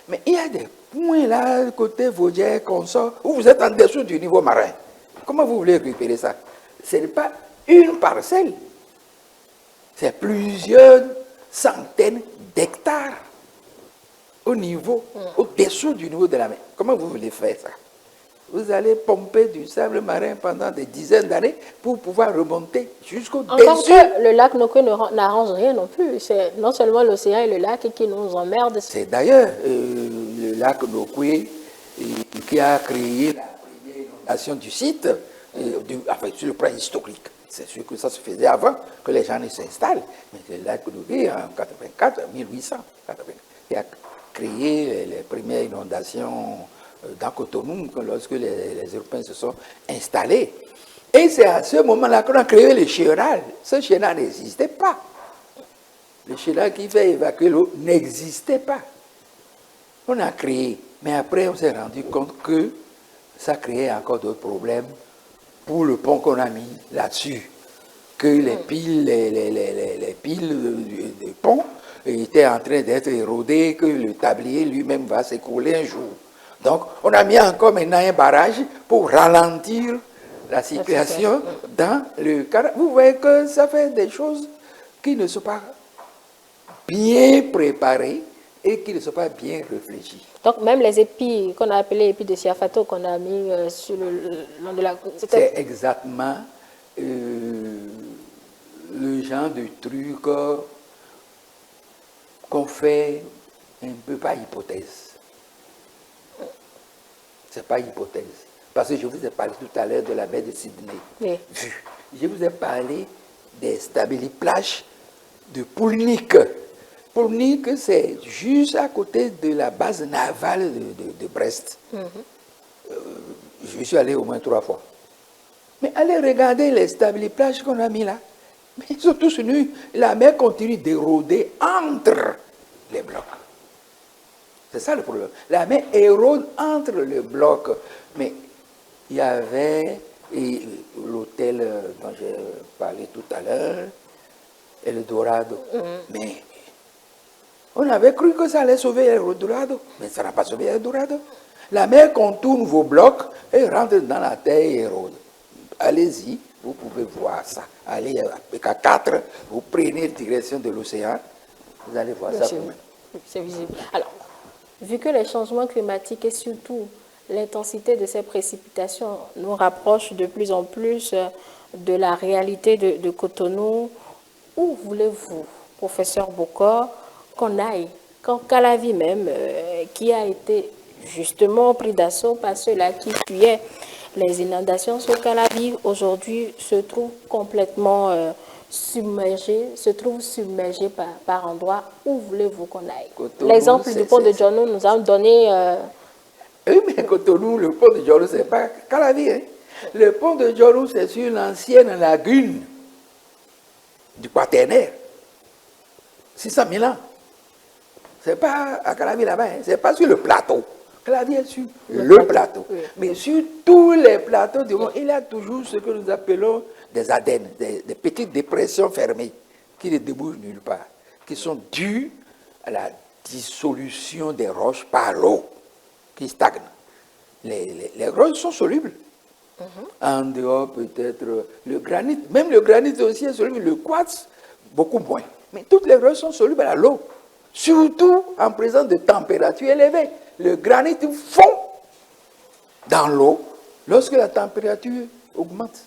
Mais il y a des points là, côté Vaudier, consort, où vous êtes en dessous du niveau marin. Comment vous voulez récupérer ça? Ce n'est pas une parcelle, c'est plusieurs centaines d'hectares au niveau, au-dessous du niveau de la mer. Comment vous voulez faire ça? Vous allez pomper du sable marin pendant des dizaines d'années pour pouvoir remonter jusqu'au-dessus. Encore que le lac Nokwe n'arrange rien non plus. C'est non seulement l'océan et le lac qui nous emmerdent. C'est d'ailleurs le lac Nokwe qui a créé la première inondation du site, enfin, sur le plan historique. C'est sûr que ça se faisait avant que les gens ne s'installent. Mais c'est le lac Nokwe en 84, 1880, qui a créé les premières inondations dans Cotonou, lorsque les Européens se sont installés. Et c'est à ce moment-là qu'on a créé le chéral. Ce chéral n'existait pas. Le chéral qui fait évacuer l'eau n'existait pas. On a créé, mais après on s'est rendu compte que ça créait encore d'autres problèmes pour le pont qu'on a mis là-dessus. Que les piles, les piles du pont étaient en train d'être érodées, que le tablier lui-même va s'écrouler un jour. Donc, on a mis encore maintenant un barrage pour ralentir la circulation dans le canal. Vous voyez que ça fait des choses qui ne sont pas bien préparées et qui ne sont pas bien réfléchies. Donc, même les épis qu'on a appelés épis de Siafato qu'on a mis sur le long de la... C'est exactement le genre de truc qu'on fait un peu par hypothèse. Ce n'est pas hypothèse. Parce que je vous ai parlé tout à l'heure de la baie de Sydney. Oui. Je vous ai parlé des stabiliplages de Poulnik. Poulnik, c'est juste à côté de la base navale de Brest. Je suis allé au moins 3 fois. Mais allez regarder les stabiliplages qu'on a mis là. Mais ils sont tous nus. La mer continue d'éroder entre les blocs. C'est ça le problème. La mer érode entre les blocs. Mais il y avait l'hôtel dont j'ai parlé tout à l'heure, Eldorado. Mais on avait cru que ça allait sauver Eldorado, mais ça n'a pas sauvé Eldorado. La mer contourne vos blocs et rentre dans la terre et érode. Allez-y, vous pouvez voir ça. Allez à 4, vous prenez direction de l'océan, vous allez voir ça vous-même. C'est visible. Alors, vu que les changements climatiques et surtout l'intensité de ces précipitations nous rapprochent de plus en plus de la réalité de Cotonou, où voulez-vous, professeur Bokor, qu'on aille, quand Calavi même, qui a été justement pris d'assaut par ceux-là qui fuyaient les inondations sur Calavi, aujourd'hui se trouve complètement submergé par endroits. Où voulez-vous qu'on aille? L'exemple du pont de Djonou nous a donné... Oui, mais Cotonou, le pont de Djonou, ce n'est pas Calavi. Hein? Le pont de Djonou, c'est sur l'ancienne lagune du Quaternaire. 600 000 ans. Ce n'est pas à Calavi là-bas, hein? Ce n'est pas sur le plateau. Calavi est sur le plateau. Oui. Mais sur tous les plateaux du monde, il y a toujours ce que nous appelons des adènes, des petites dépressions fermées qui ne débouchent nulle part, qui sont dues à la dissolution des roches par l'eau qui stagnent. Les roches sont solubles. En dehors, peut-être, le granit, même le granit aussi est soluble, le quartz, beaucoup moins. Mais toutes les roches sont solubles à l'eau, surtout en présence de températures élevées. Le granit fond dans l'eau lorsque la température augmente.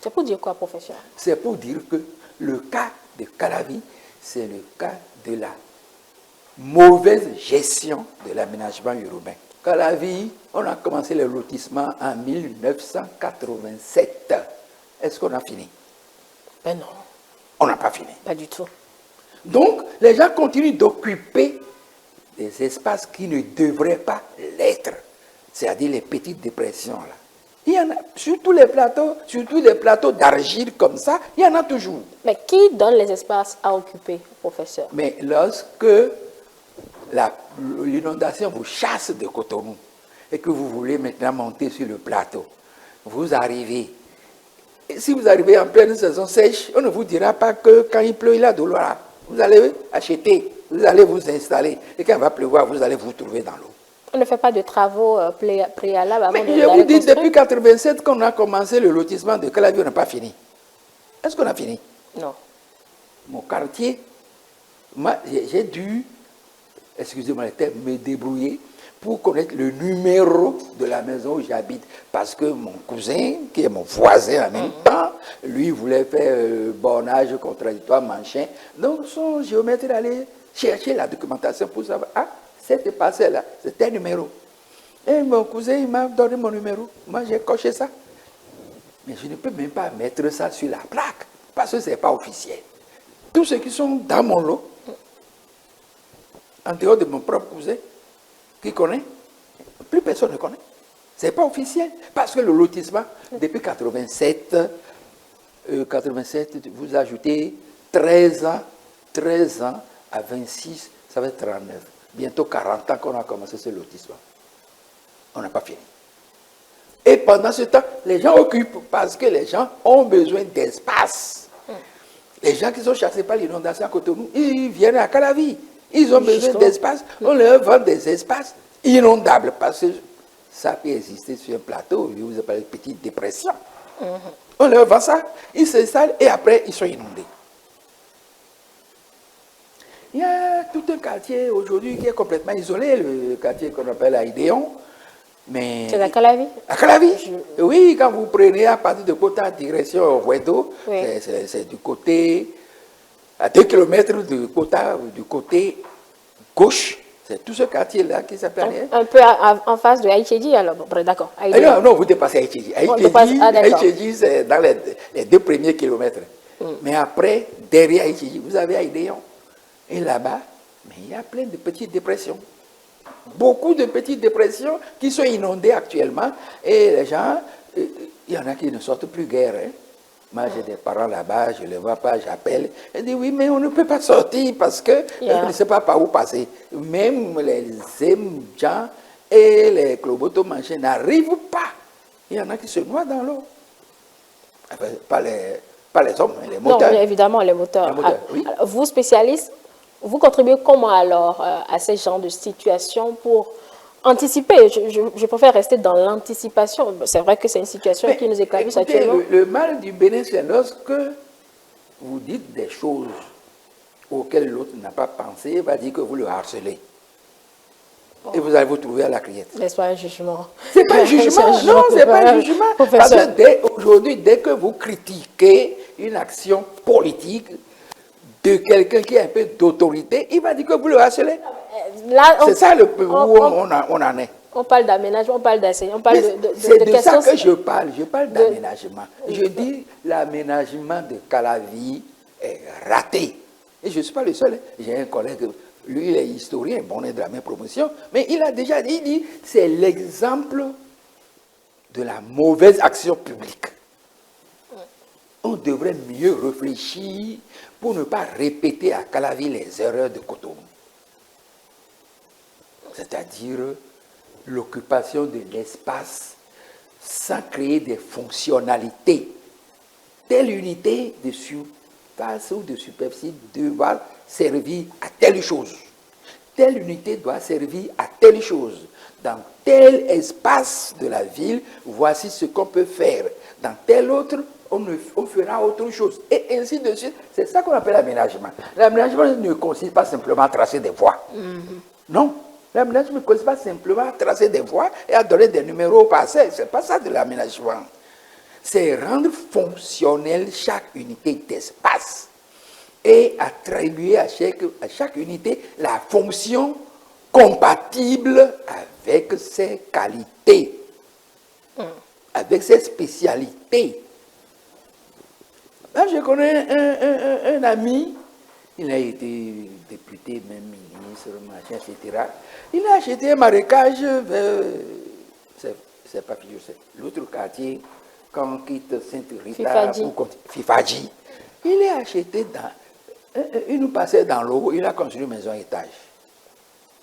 C'est pour dire quoi, professeur? C'est pour dire que le cas de Calavi, c'est le cas de la mauvaise gestion de l'aménagement urbain. Calavi, on a commencé le lotissement en 1987. Est-ce qu'on a fini? Ben non. On n'a pas fini. Pas du tout. Donc, les gens continuent d'occuper des espaces qui ne devraient pas l'être. c'est-à-dire les petites dépressions. Là. Il y en a, surtout les plateaux d'argile comme ça, il y en a toujours. Mais qui donne les espaces à occuper, professeur? Mais lorsque l'inondation vous chasse de Cotonou et que vous voulez maintenant monter sur le plateau, vous arrivez. Et si vous arrivez en pleine saison sèche, on ne vous dira pas que quand il pleut, il y a de l'eau là. Vous allez acheter, vous allez vous installer. Et quand il va pleuvoir, vous allez vous trouver dans l'eau. On ne fait pas de travaux préalables avant Mais de je vous dis, construire? depuis 1987 qu'on a commencé le lotissement de Calavi, on n'a pas fini. Est-ce qu'on a fini? Non. Mon quartier, moi, j'ai dû, excusez-moi le terme, me débrouiller pour connaître le numéro de la maison où j'habite. Parce que mon cousin, qui est mon voisin en même temps, lui voulait faire bornage contradictoire, machin. Donc son géomètre allait chercher la documentation pour savoir, ah, cette parcelle-là, c'est un numéro. Et mon cousin, il m'a donné mon numéro. Moi, j'ai coché ça. Mais je ne peux même pas mettre ça sur la plaque, parce que ce n'est pas officiel. Tous ceux qui sont dans mon lot, en dehors de mon propre cousin, qui connaît, plus personne ne connaît. Ce n'est pas officiel. Parce que le lotissement, depuis 87, vous ajoutez 13 ans à 26, ça va être 39. Bientôt 40 ans qu'on a commencé ce lotissement. On n'a pas fini. Et pendant ce temps, les gens occupent parce que les gens ont besoin d'espace. Les gens qui sont chassés par l'inondation à Cotonou, ils viennent à Calavi. Ils ont besoin d'espace. On leur vend des espaces inondables parce que ça peut exister sur un plateau. Je vous ai parlé de petite dépression. On leur vend ça, ils s'installent et après ils sont inondés. Il y a tout un quartier aujourd'hui qui est complètement isolé, le quartier qu'on appelle Aïdéon. C'est à Calavi? À Calavi. Oui, quand vous prenez à partir de Kota direction Ouedo, oui. C'est du côté, à 2 km de Kota, du côté gauche. C'est tout ce quartier-là qui s'appelle. Un peu en face de Aïchedi, alors, d'accord. Non, non, vous dépassez Aïchedi. Aïchedi, c'est dans les 2 premiers kilomètres. Mais après, derrière Aïchedi, vous avez Aïdéon. Et là-bas, mais il y a plein de petites dépressions. Beaucoup de petites dépressions qui sont inondées actuellement. Et les gens, il y en a qui ne sortent plus guère. Hein. Moi, j'ai des parents là-bas, je ne les vois pas, j'appelle. Ils disent, oui, mais on ne peut pas sortir parce que on ne sait pas par où passer. Même les gens et les clobotomachins n'arrivent pas. Il y en a qui se noient dans l'eau. Enfin, pas les hommes, mais les moteurs. Non, évidemment, les moteurs. Oui. Alors, vous, spécialistes, vous contribuez comment alors à ces genres de situations pour anticiper? Je préfère rester dans l'anticipation. C'est vrai que c'est une situation qui nous éclabousse actuellement. Le mal du Bénin, c'est lorsque vous dites des choses auxquelles l'autre n'a pas pensé, il va dire que vous le harcelez. Et vous allez vous trouver à la criette. N'est-ce pas un jugement? Ce n'est pas un jugement. Non, ce n'est pas un jugement. Parce que aujourd'hui, dès que vous critiquez une action politique de quelqu'un qui a un peu d'autorité, il va dire que vous le harcelez. C'est ça le peu où on en est. On parle d'aménagement, on parle d'enseignement, on parle de c'est de ça que je parle. Je parle d'aménagement. Je dis l'aménagement de Calavi est raté. Et je ne suis pas le seul. J'ai un collègue, lui il est historien, bon, on est de la même promotion, mais il a déjà dit, il dit, c'est l'exemple de la mauvaise action publique. On devrait mieux réfléchir pour ne pas répéter à Calavi les erreurs de Cotonou. C'est-à-dire l'occupation de l'espace sans créer des fonctionnalités. Telle unité de surface ou de superficie doit servir à telle chose. Telle unité doit servir à telle chose. Dans tel espace de la ville, voici ce qu'on peut faire. Dans tel autre, on fera autre chose. Et ainsi de suite. C'est ça qu'on appelle l'aménagement. L'aménagement ne consiste pas simplement à tracer des voies. Non. L'aménagement ne consiste pas simplement à tracer des voies et à donner des numéros au passé. Ce n'est pas ça de l'aménagement. C'est rendre fonctionnelle chaque unité d'espace et attribuer à chaque unité la fonction compatible avec ses qualités, avec ses spécialités. Là, je connais un ami, il a été député, même ministre, machin, etc. Il a acheté un marécage vers c'est pas Figio, c'est l'autre quartier, quand on quitte Sainte-Rita Fifadji. pour Fifadji. Il est acheté il nous passait dans l'eau, il a construit une maison à étage.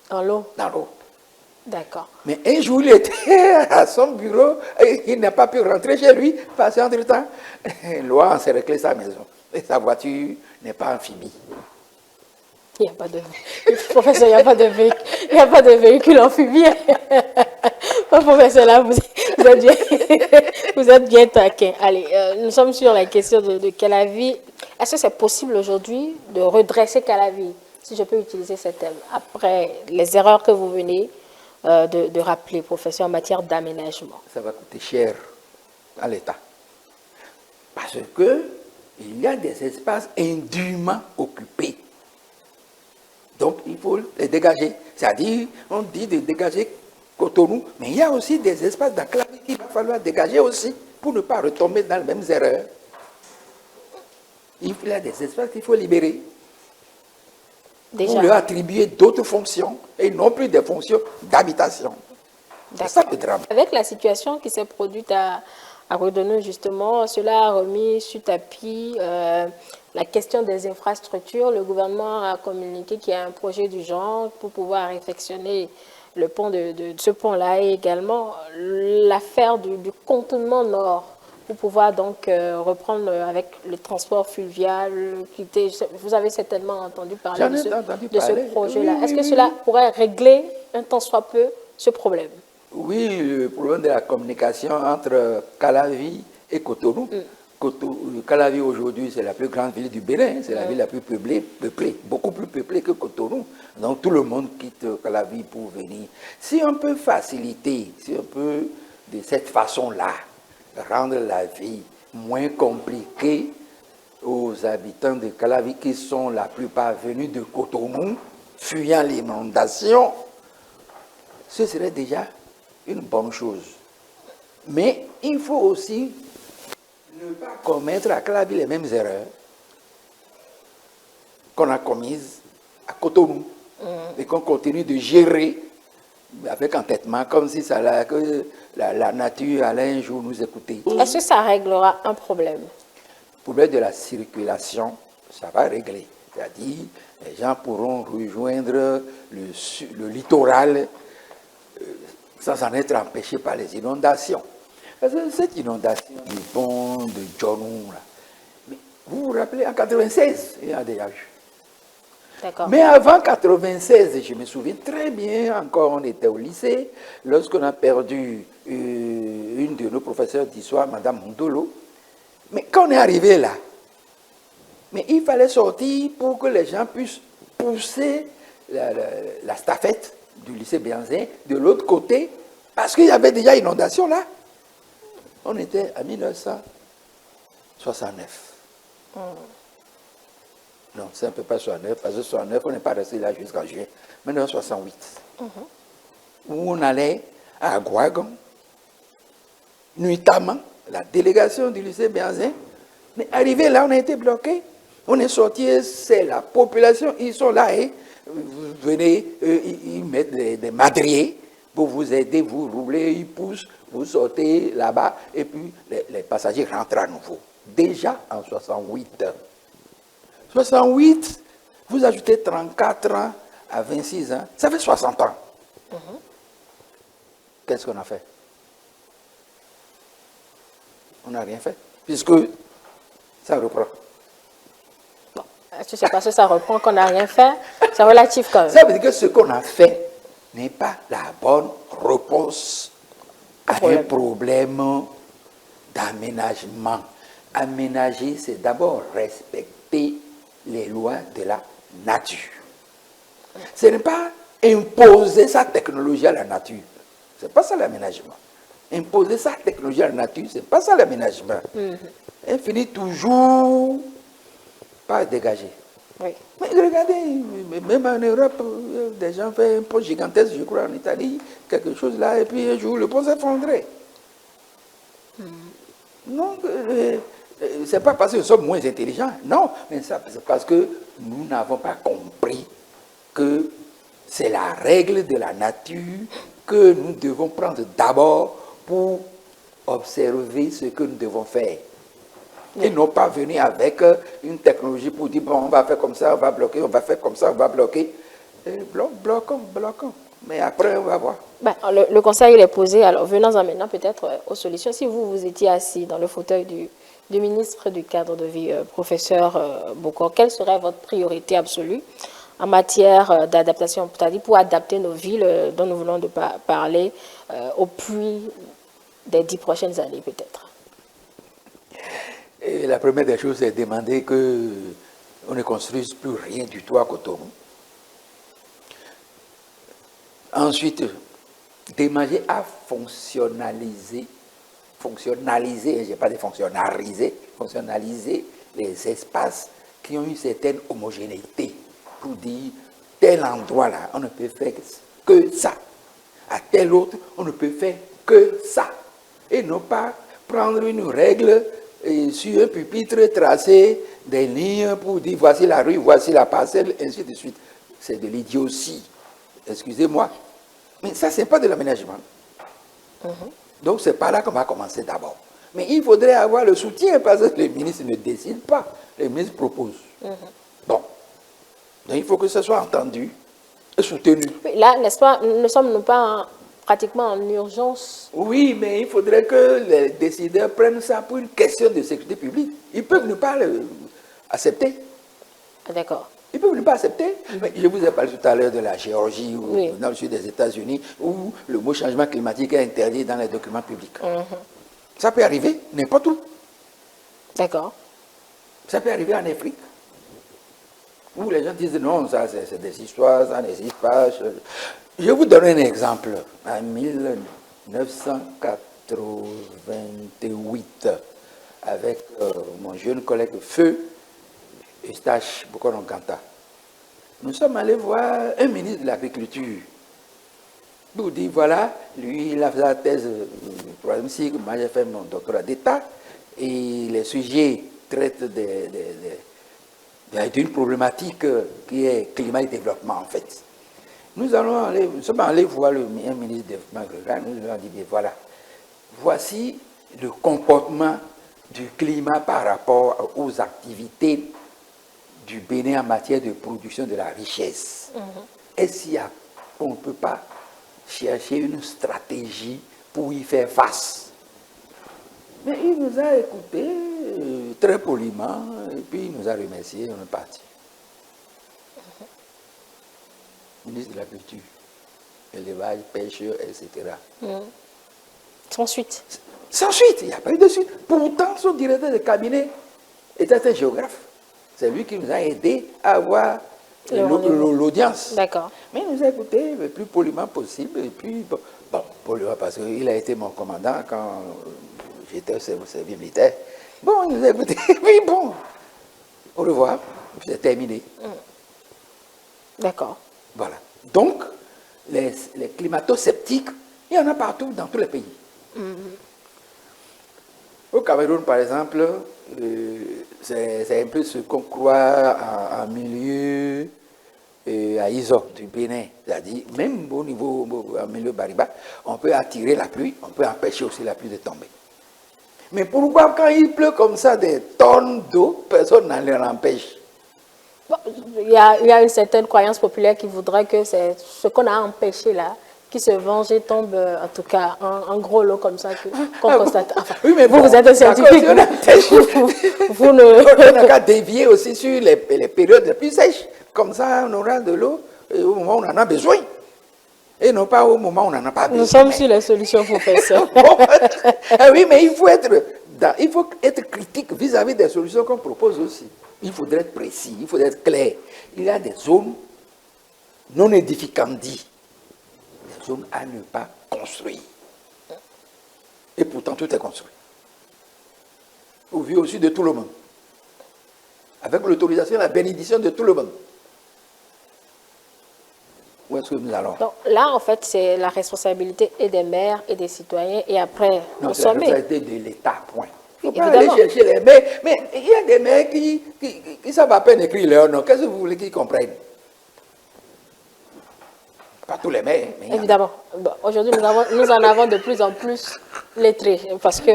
Dans l'eau. Dans l'eau. D'accord. Mais un jour, il était à son bureau, et il n'a pas pu rentrer chez lui, parce qu'entre-temps, l'eau a encerclé sa maison. Et sa voiture n'est pas amphibie. Il n'y a pas de professeur, il n'y a pas de véhicule, il n'y a pas de véhicule amphibien. Professeur, là, vous êtes bien taquin. Allez, nous sommes sur la question de Calavi. Est-ce que c'est possible aujourd'hui de redresser Calavi, si je peux utiliser ce terme, après les erreurs que vous venez de rappeler, professeur, en matière d'aménagement? Ça va coûter cher à l'État. Parce que il y a des espaces indûment occupés. Donc, il faut les dégager. C'est-à-dire, on dit de dégager Cotonou, mais il y a aussi des espaces d'enclavement qu'il va falloir dégager aussi pour ne pas retomber dans les mêmes erreurs. Il y a des espaces qu'il faut libérer. Déjà. Pour leur attribuer d'autres fonctions et non plus des fonctions d'habitation. C'est ça le drame. Avec la situation qui s'est produite à Cotonou, justement, cela a remis sur tapis la question des infrastructures. Le gouvernement a communiqué qu'il y a un projet du genre pour pouvoir réfectionner le pont de ce pont-là et également l'affaire du contournement nord pour pouvoir donc reprendre avec le transport fluvial. Vous avez certainement entendu parler de ce projet-là. Est-ce que cela pourrait régler un tant soit peu ce problème? Oui, le problème de la communication entre Calavi et Cotonou. Calavi aujourd'hui, c'est la plus grande ville du Bénin, c'est la ville la plus peuplée, beaucoup plus peuplée que Cotonou. Donc tout le monde quitte Calavi pour venir. Si on peut faciliter, si on peut de cette façon-là rendre la vie moins compliquée aux habitants de Calavi qui sont la plupart venus de Cotonou, fuyant l'inondation, ce serait déjà une bonne chose. Mais il faut aussi ne pas commettre à Calavi les mêmes erreurs qu'on a commises à Cotonou et qu'on continue de gérer avec entêtement, comme si que la nature allait un jour nous écouter. Est-ce que ça réglera un problème? Le problème de la circulation, ça va régler. C'est-à-dire, les gens pourront rejoindre le littoral sans en être empêchés par les inondations. Parce que cette inondation du pont de Djonou, vous vous rappelez, en 1996, il y a déjà eu. Mais avant 1996, je me souviens très bien, encore on était au lycée, lorsqu'on a perdu une de nos professeurs d'histoire, Madame Mondolo. Mais quand on est arrivé là, mais il fallait sortir pour que les gens puissent pousser la stafette du lycée Bianzin de l'autre côté, parce qu'il y avait déjà inondation là. On était en 1969. Non, c'est un peu pas 69, parce que 69, on n'est pas resté là jusqu'en juillet. Maintenant, 68. Où on allait à Gouagon, nuitamment, la délégation du lycée Bianzin. Mais arrivé là, on a été bloqué. On est sorti, c'est la population, ils sont là et vous venez, ils mettent des madriers pour vous aider, vous roulez, ils poussent, vous sortez là-bas et puis les passagers rentrent à nouveau. Déjà en 68. 68, vous ajoutez 34 ans à 26 ans, ça fait 60 ans. Qu'est-ce qu'on a fait? On n'a rien fait, puisque ça reprend. Bon, est-ce que c'est parce que ça reprend qu'on n'a rien fait? C'est relatif quand même. Ça veut dire que ce qu'on a fait n'est pas la bonne réponse à un problème d'aménagement. Aménager, c'est d'abord respecter les lois de la nature. Ce n'est pas imposer sa technologie à la nature. Ce n'est pas ça l'aménagement. Imposer sa technologie à la nature, ce n'est pas ça l'aménagement. Elle finit toujours par dégager. Oui. Mais regardez, même en Europe, des gens font un pont gigantesque, je crois, en Italie, quelque chose là, et puis un jour, le pont s'effondrait. Non, c'est pas parce que nous sommes moins intelligents, non, mais c'est parce que nous n'avons pas compris que c'est la règle de la nature que nous devons prendre d'abord pour observer ce que nous devons faire. Et non pas venir avec une technologie pour dire, bon, on va faire comme ça, on va bloquer, on va faire comme ça, on va bloquer. Et bloquons. Mais après, on va voir. Ben, le conseil il est posé. Alors, venons-en maintenant peut-être aux solutions. Si vous étiez assis dans le fauteuil du ministre du cadre de vie, professeur Bokor, quelle serait votre priorité absolue en matière d'adaptation, c'est-à-dire pour adapter nos villes dont nous voulons parler au plus des 10 prochaines années peut-être? Et la première des choses, c'est demander qu'on ne construise plus rien du tout à Cotonou. Ensuite, démager à fonctionnaliser, je n'ai pas de fonctionnaliser les espaces qui ont une certaine homogénéité pour dire tel endroit là, on ne peut faire que ça. À tel autre, on ne peut faire que ça. Et non pas prendre une règle et sur un pupitre, tracer des lignes pour dire voici la rue, voici la parcelle, ainsi de suite. C'est de l'idiotie. Excusez-moi. Mais ça, ce n'est pas de l'aménagement. Donc, c'est par là qu'on va commencer d'abord. Mais il faudrait avoir le soutien parce que les ministres ne décident pas. Les ministres proposent. Bon. Donc, il faut que ce soit entendu et soutenu. Là, n'est-ce pas, ne sommes-nous pas pratiquement en urgence? Oui, mais il faudrait que les décideurs prennent ça pour une question de sécurité publique. Ils peuvent ne pas accepter. D'accord. Ils peuvent ne pas accepter. Mais je vous ai parlé tout à l'heure de la Géorgie ou dans le sud des États-Unis où le mot changement climatique est interdit dans les documents publics. Ça peut arriver n'importe où. D'accord. Ça peut arriver en Afrique. Où les gens disent non, ça c'est des histoires, ça n'existe pas. Je vous donne un exemple. En 1988, avec mon jeune collègue Feu Eustache Bokor-Nkanta, nous sommes allés voir un ministre de l'Agriculture. Pour dire, voilà, lui, il a fait la thèse troisième cycle, moi j'ai fait mon doctorat d'État, et les sujets traitent d'une problématique qui est climat et développement, en fait. Nous sommes allés voir un ministre du développement rural, nous lui avons dit, bien voilà, voici le comportement du climat par rapport aux activités du Bénin en matière de production de la richesse. Est-ce qu'on ne peut pas chercher une stratégie pour y faire face? Mais il nous a écoutés très poliment, et puis il nous a remerciés, on est parti. Ministre de la Culture, élevage, pêche, etc. Sans suite. Sans suite, il n'y a pas eu de suite. Pourtant, son directeur de cabinet était un géographe. C'est lui qui nous a aidés à avoir l'audience. D'accord. Mais il nous a écoutés le plus poliment possible. Et puis, bon poliment parce qu'il a été mon commandant quand j'étais au service militaire. Bon, il nous a écoutés. Oui, bon. Au revoir. C'est terminé. D'accord. Voilà. Donc, les climato-sceptiques, il y en a partout dans tous les pays. Au Cameroun, par exemple, c'est un peu ce qu'on croit en milieu à Iso du Bénin. C'est-à-dire, même au niveau en milieu Bariba, on peut attirer la pluie, on peut empêcher aussi la pluie de tomber. Mais pourquoi quand il pleut comme ça des tonnes d'eau, personne n'en les empêche? Bon, il y a une certaine croyance populaire qui voudrait que c'est ce qu'on a empêché là, qui se venge et tombe, en tout cas, en gros lot comme ça, qu'on constate. Enfin, oui, mais vous êtes un scientifique. Vous ne... On n'a qu'à dévier aussi sur les périodes les plus sèches. Comme ça, on aura de l'eau au moment où on en a besoin. Et non pas au moment où on n'en a pas besoin. Nous sommes sur les solutions, professeur. Oui, mais il faut être critique vis-à-vis des solutions qu'on propose aussi. Il faudrait être précis, il faudrait être clair. Il y a des zones non édificantes, des zones à ne pas construire. Et pourtant, tout est construit. Au vu aussi de tout le monde. Avec l'autorisation et la bénédiction de tout le monde. Où est-ce que nous allons? Donc là, en fait, c'est la responsabilité et des maires et des citoyens, et après, non, c'est la responsabilité de l'État, point. Il ne faut pas Évidemment. aller chercher les maires. Mais il y a des maires qui savent à peine écrire leur nom. Qu'est-ce que vous voulez qu'ils comprennent? pas tous les maires. Mais évidemment. Bon, aujourd'hui, nous en avons de plus en plus lettrés. Parce que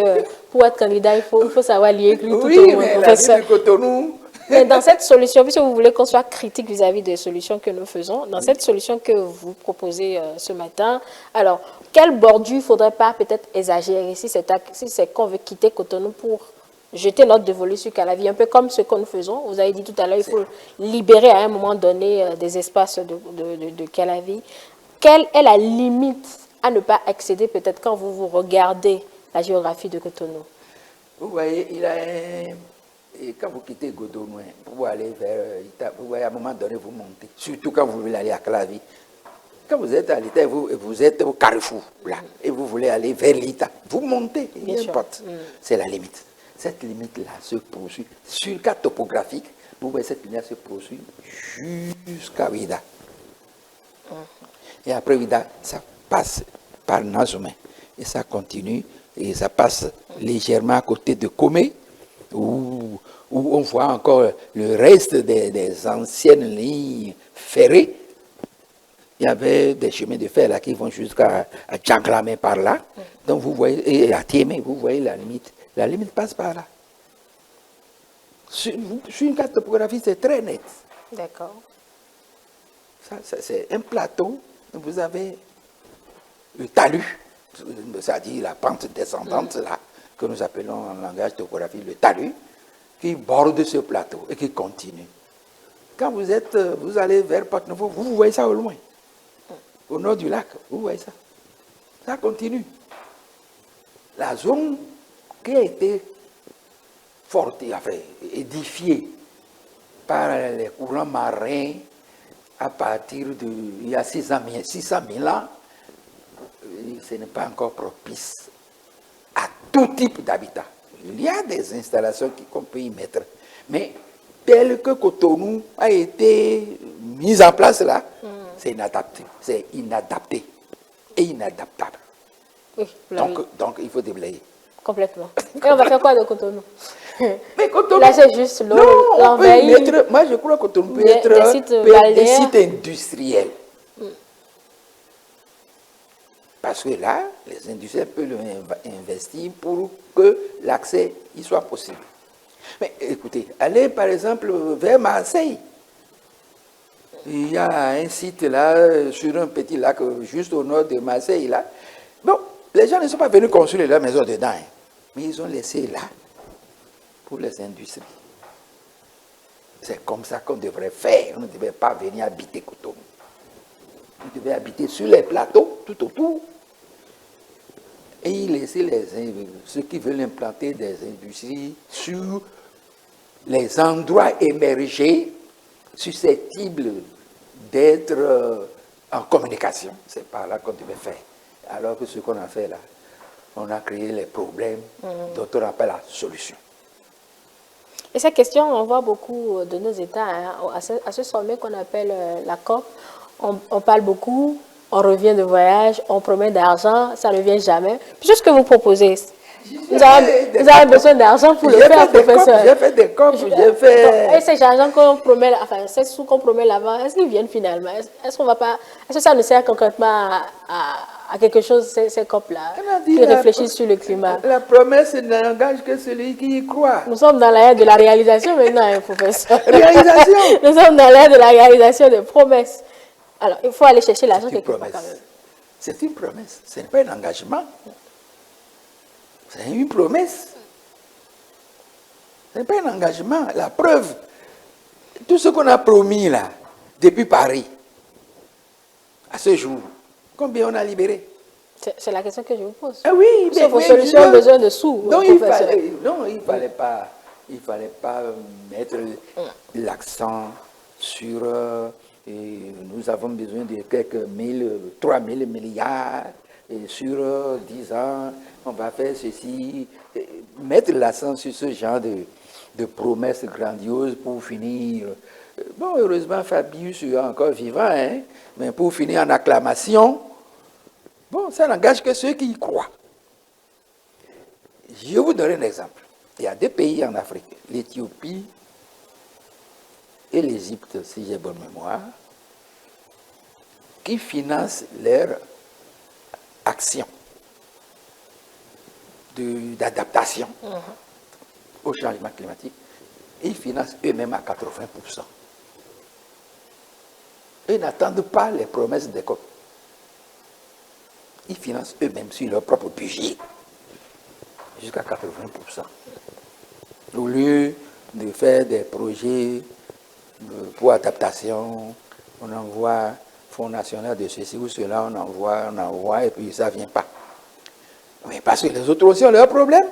pour être candidat, il faut savoir lire tout oui, au moins, mais la professeur. ville de Cotonou... Mais dans cette solution, puisque vous voulez qu'on soit critique vis-à-vis des solutions que nous faisons, dans cette solution que vous proposez ce matin, alors, quelle bordure il ne faudrait pas peut-être exagérer si c'est qu'on veut quitter Cotonou pour jeter notre dévolu sur Calavi, un peu comme ce que nous faisons. Vous avez dit tout à l'heure, il faut libérer à un moment donné des espaces de Calavi. Quelle est la limite à ne pas excéder peut-être quand vous regardez la géographie de Cotonou? Vous voyez, il a un... Et quand vous quittez Cotonou, pour aller vers Ita, vous voyez, à un moment donné, vous montez. Surtout quand vous voulez aller à Calavi. Quand vous êtes à l'Ita, vous êtes au carrefour, là, et vous voulez aller vers l'Ita, vous montez, n'importe. C'est la limite. Cette limite-là se poursuit. Sur le cas topographique, vous voyez, cette ligne se poursuit jusqu'à Ouida. Et après Ouida, ça passe par Nazoumen. Et ça continue, et ça passe légèrement à côté de Komé, où on voit encore le reste des anciennes lignes ferrées. Il y avait des chemins de fer là qui vont jusqu'à Djanglamé par là. Donc vous voyez, et à Tiémé, vous voyez la limite. La limite passe par là. Sur une carte topographique, c'est très net. D'accord. C'est un plateau. Vous avez le talus, c'est-à-dire la pente descendante là, que nous appelons en langage topographique le talus, qui borde ce plateau et qui continue. Quand vous allez vers Porte-Nouveau, vous voyez ça au loin. Au nord du lac, vous voyez ça. Ça continue. La zone qui a été fortifiée, enfin, édifiée par les courants marins à partir de, il y a 600 000 ans, ce n'est pas encore propice à tout type d'habitat. Il y a des installations qu'on peut y mettre, mais tel que Cotonou a été mise en place là, c'est inadapté. C'est inadapté et inadaptable. Oui, donc il faut déblayer. Complètement. Et on va faire quoi de Cotonou? Mais Cotonou, là, c'est juste l'eau, l'envahir. Moi, je crois que Cotonou peut être des sites industriels. Parce que là, les industriels peuvent investir pour que l'accès y soit possible. Mais écoutez, allez par exemple vers Marseille. Il y a un site là, sur un petit lac, juste au nord de Marseille, là. Bon, les gens ne sont pas venus construire leur maison dedans, hein, mais ils ont laissé là pour les industries. C'est comme ça qu'on devrait faire. On ne devait pas venir habiter Cotonou. On devait habiter sur les plateaux, tout autour, et y laisser ceux qui veulent implanter des industries sur les endroits émergés susceptibles d'être en communication. C'est par là qu'on devait faire. Alors que ce qu'on a fait là, on a créé les problèmes dont on n'a pas la solution. Et cette question, on voit beaucoup de nos États, hein, à ce sommet qu'on appelle la COP, on parle beaucoup, on revient de voyage, on promet d'argent, ça ne vient jamais. Puis, ce que vous proposez, vous avez besoin d'argent pour le faire, professeur. J'ai fait des COP, j'ai fait... Et ces argents qu'on promet, enfin, ces sous qu'on promet là-bas, est-ce qu'ils viennent finalement? Est-ce que ça ne sert concrètement à quelque chose, ces COP-là, qui réfléchissent sur le climat? La promesse n'engage que celui qui y croit. Nous sommes dans l'ère de la réalisation maintenant, hein, professeur. Réalisation. Nous sommes dans l'ère de la réalisation des promesses. Alors, il faut aller chercher l'argent quelque part quand même. C'est une promesse, ce n'est pas un engagement. C'est une promesse. Ce n'est pas un engagement. La preuve, tout ce qu'on a promis là, depuis Paris, à ce jour, combien on a libéré? C'est la question que je vous pose. Ah oui, mais vos solutions ont besoin de sous. Non, il ne fallait pas mettre l'accent sur... nous avons besoin de quelques 3 000 milliards, et sur 10 ans, on va faire ceci. Mettre l'accent sur ce genre de promesses grandioses pour finir. Bon, heureusement, Fabius est encore vivant, hein, mais pour finir en acclamation, bon, ça n'engage que ceux qui y croient. Je vais vous donner un exemple. Il y a deux pays en Afrique, l'Éthiopie et l'Égypte, si j'ai bonne mémoire, qui financent leur action d'adaptation au changement climatique, ils financent eux-mêmes à 80%. Ils n'attendent pas les promesses des COP. Ils financent eux-mêmes sur leur propre budget jusqu'à 80%. Au lieu de faire des projets pour adaptation, on envoie Fonds national de ceci ou cela, on envoie, et puis ça ne vient pas. Mais parce que les autres aussi ont leurs problèmes.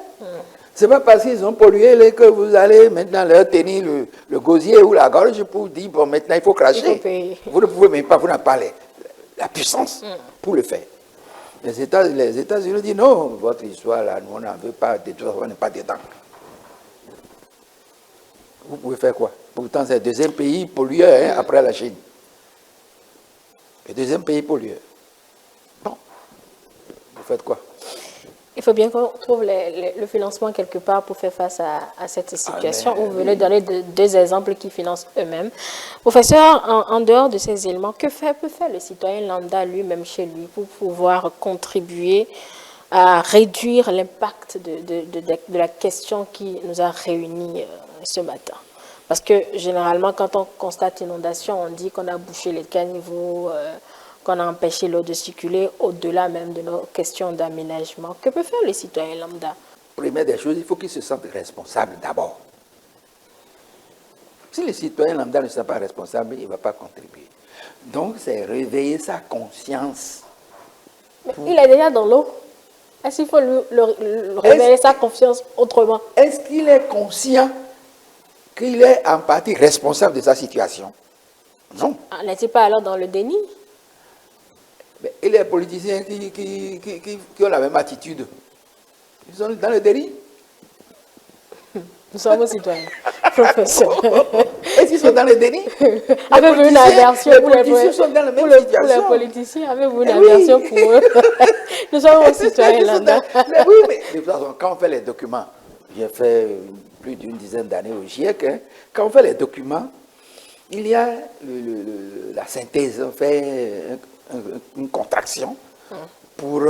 Ce n'est pas parce qu'ils ont pollué que vous allez maintenant leur tenir le gosier ou la gorge pour dire, bon, maintenant il faut cracher. Vous ne pouvez même pas, vous n'avez pas la puissance pour le faire. Les États-Unis disent, non, votre histoire là, nous on n'en veut pas, de toute façon, on n'est pas dedans. Vous pouvez faire quoi? Pourtant, c'est le deuxième pays pollueur après la Chine. Le deuxième pays pollueur. Bon, vous faites quoi? Il faut bien qu'on trouve le financement quelque part pour faire face à cette situation. Vous venez donner deux exemples qui financent eux-mêmes. Professeur, en dehors de ces éléments, peut faire le citoyen lambda lui-même chez lui pour pouvoir contribuer à réduire l'impact de la question qui nous a réunis ce matin? Parce que généralement, quand on constate inondation, on dit qu'on a bouché les caniveaux, qu'on a empêché l'eau de circuler au-delà même de nos questions d'aménagement. Que peut faire le citoyen lambda? Première des choses, il faut qu'il se sente responsable d'abord. Si le citoyen lambda ne se sent pas responsable, il ne va pas contribuer. Donc, c'est réveiller sa conscience. Mais il est déjà dans l'eau. Est-ce qu'il faut réveiller sa conscience autrement? Est-ce qu'il est conscient qu'il est en partie responsable de sa situation? Non. N'est-il pas alors dans le déni? Et les politiciens qui ont la même attitude, ils sont dans le déni. Nous sommes citoyens, professeur. Est-ce qu'ils sont dans le déni? Avez-vous une aversion pour les politiciens sont dans la même situation. Pour les politiciens, avez-vous une aversion pour eux? Nous sommes aux citoyens là. Oui, mais de toute façon, quand on fait les documents, j'ai fait plus d'une dizaine d'années au GIEC, quand on fait les documents, il y a la synthèse, on fait une contraction pour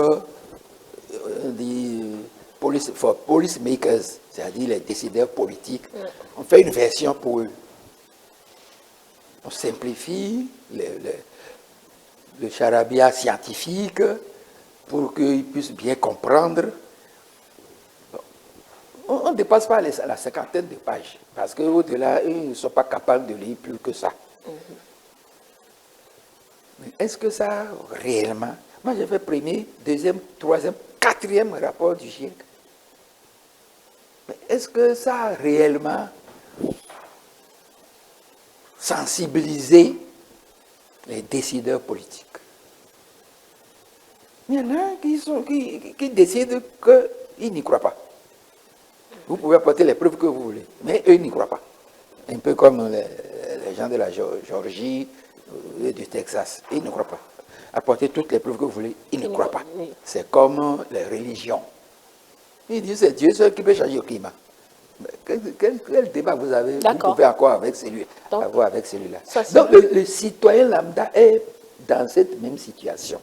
police makers, c'est-à-dire les décideurs politiques. On fait une version pour eux. On simplifie le charabia scientifique pour qu'ils puissent bien comprendre. On ne dépasse pas la cinquantaine de pages, parce qu'au-delà, ils ne sont pas capables de lire plus que ça. Mais est-ce que ça, réellement... Moi, j'ai fait premier, deuxième, troisième, quatrième rapport du GIEC. Mais est-ce que ça a réellement sensibilisé les décideurs politiques? Il y en a qui décident qu'ils n'y croient pas. Vous pouvez apporter les preuves que vous voulez, mais eux n'y croient pas. Un peu comme les gens de la Géorgie et du Texas, ils ne croient pas. Apportez toutes les preuves que vous voulez, ils ne croient pas. C'est comme les religions. Ils disent c'est Dieu seul qui peut changer le climat. Quel débat vous avez? Vous pouvez encore avoir avec celui-là. Donc le citoyen lambda est dans cette même situation.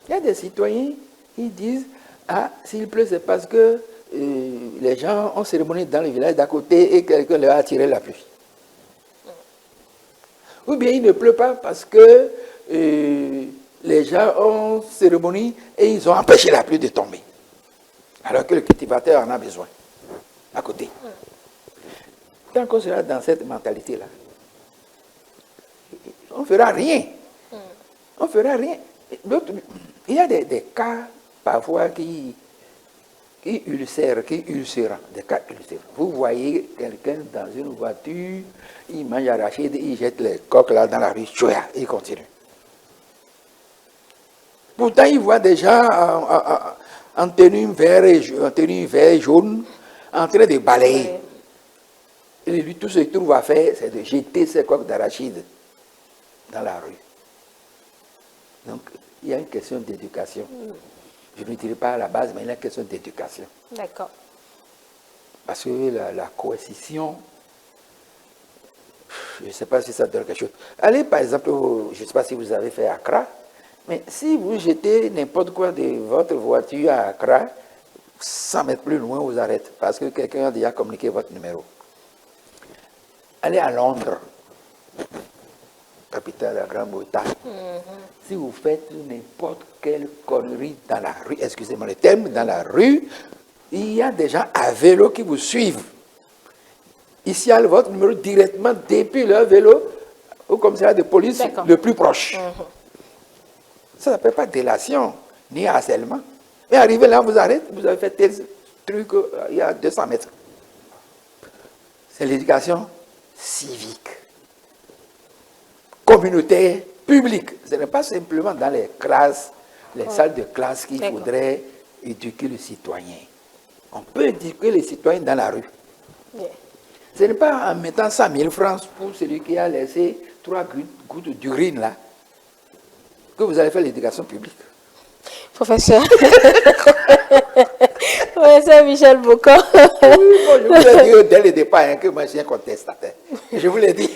Il y a des citoyens qui disent ah, s'il pleut, c'est parce que les gens ont cérémonie dans le village d'à côté et quelqu'un leur a attiré la pluie. Ou bien il ne pleut pas parce que les gens ont cérémonie et ils ont empêché la pluie de tomber. Alors que le cultivateur en a besoin, à côté. Tant qu'on sera dans cette mentalité-là, on ne fera rien. On ne fera rien. Il y a des cas parfois qui ulcèrent, des cas ulcérants. Vous voyez quelqu'un dans une voiture, il mange arachide, il jette les coques là dans la rue, il continue. Pourtant, il voit des gens en tenue vert jaune, en train de balayer. Et lui, tout ce qu'il trouve à faire, c'est de jeter ses coques d'arachide dans la rue. Donc, il y a une question d'éducation. Je ne dirais pas à la base, mais il y a une question d'éducation. D'accord. Parce que la coercition, je ne sais pas si ça donne quelque chose. Allez, par exemple, je ne sais pas si vous avez fait Accra, mais si vous jetez n'importe quoi de votre voiture à Accra, 100 mètres plus loin, vous arrêtez, parce que quelqu'un a déjà communiqué votre numéro. Allez à Londres, capitale de la Grande-Bretagne. Si vous faites n'importe quelle connerie dans la rue, excusez-moi le terme, dans la rue, il y a des gens à vélo qui vous suivent. Ici, il y a votre numéro directement depuis leur vélo au commissariat de police le plus proche. Ça ne s'appelle pas délation, ni harcèlement. Mais arrivé là, vous arrêtez, vous avez fait tel truc il y a 200 mètres. C'est l'éducation civique, communautaire, publique. Ce n'est pas simplement dans les classes, les salles de classe qu'il faudrait éduquer le citoyen. On peut éduquer les citoyens dans la rue. Ce n'est pas en mettant 100 000 francs pour celui qui a laissé 3 gouttes d'urine là que vous allez faire l'éducation publique. Professeur. Professeur Michel Bocon. Oui, bon, je vous l'ai dit dès le départ hein, que moi je suis un contestataire. Je vous l'ai dit.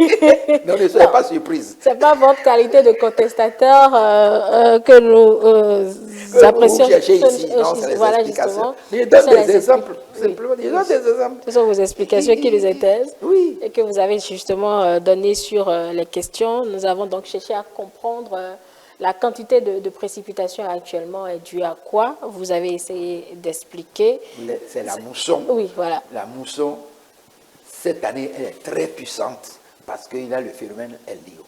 Donc ne soyez pas surprise. Ce n'est pas votre qualité de contestateur que nous apprécions. Vous cherchez ici, non, c'est les explications. Je donne des exemples, simplement. Je donne des exemples. Ce sont vos explications qui nous intéressent et que vous avez justement données sur les questions. Nous avons donc cherché à comprendre la quantité de précipitations actuellement est due à quoi? Vous avez essayé d'expliquer. C'est la mousson. Oui, voilà. La mousson, cette année, elle est très puissante parce qu'il a le phénomène El Niño.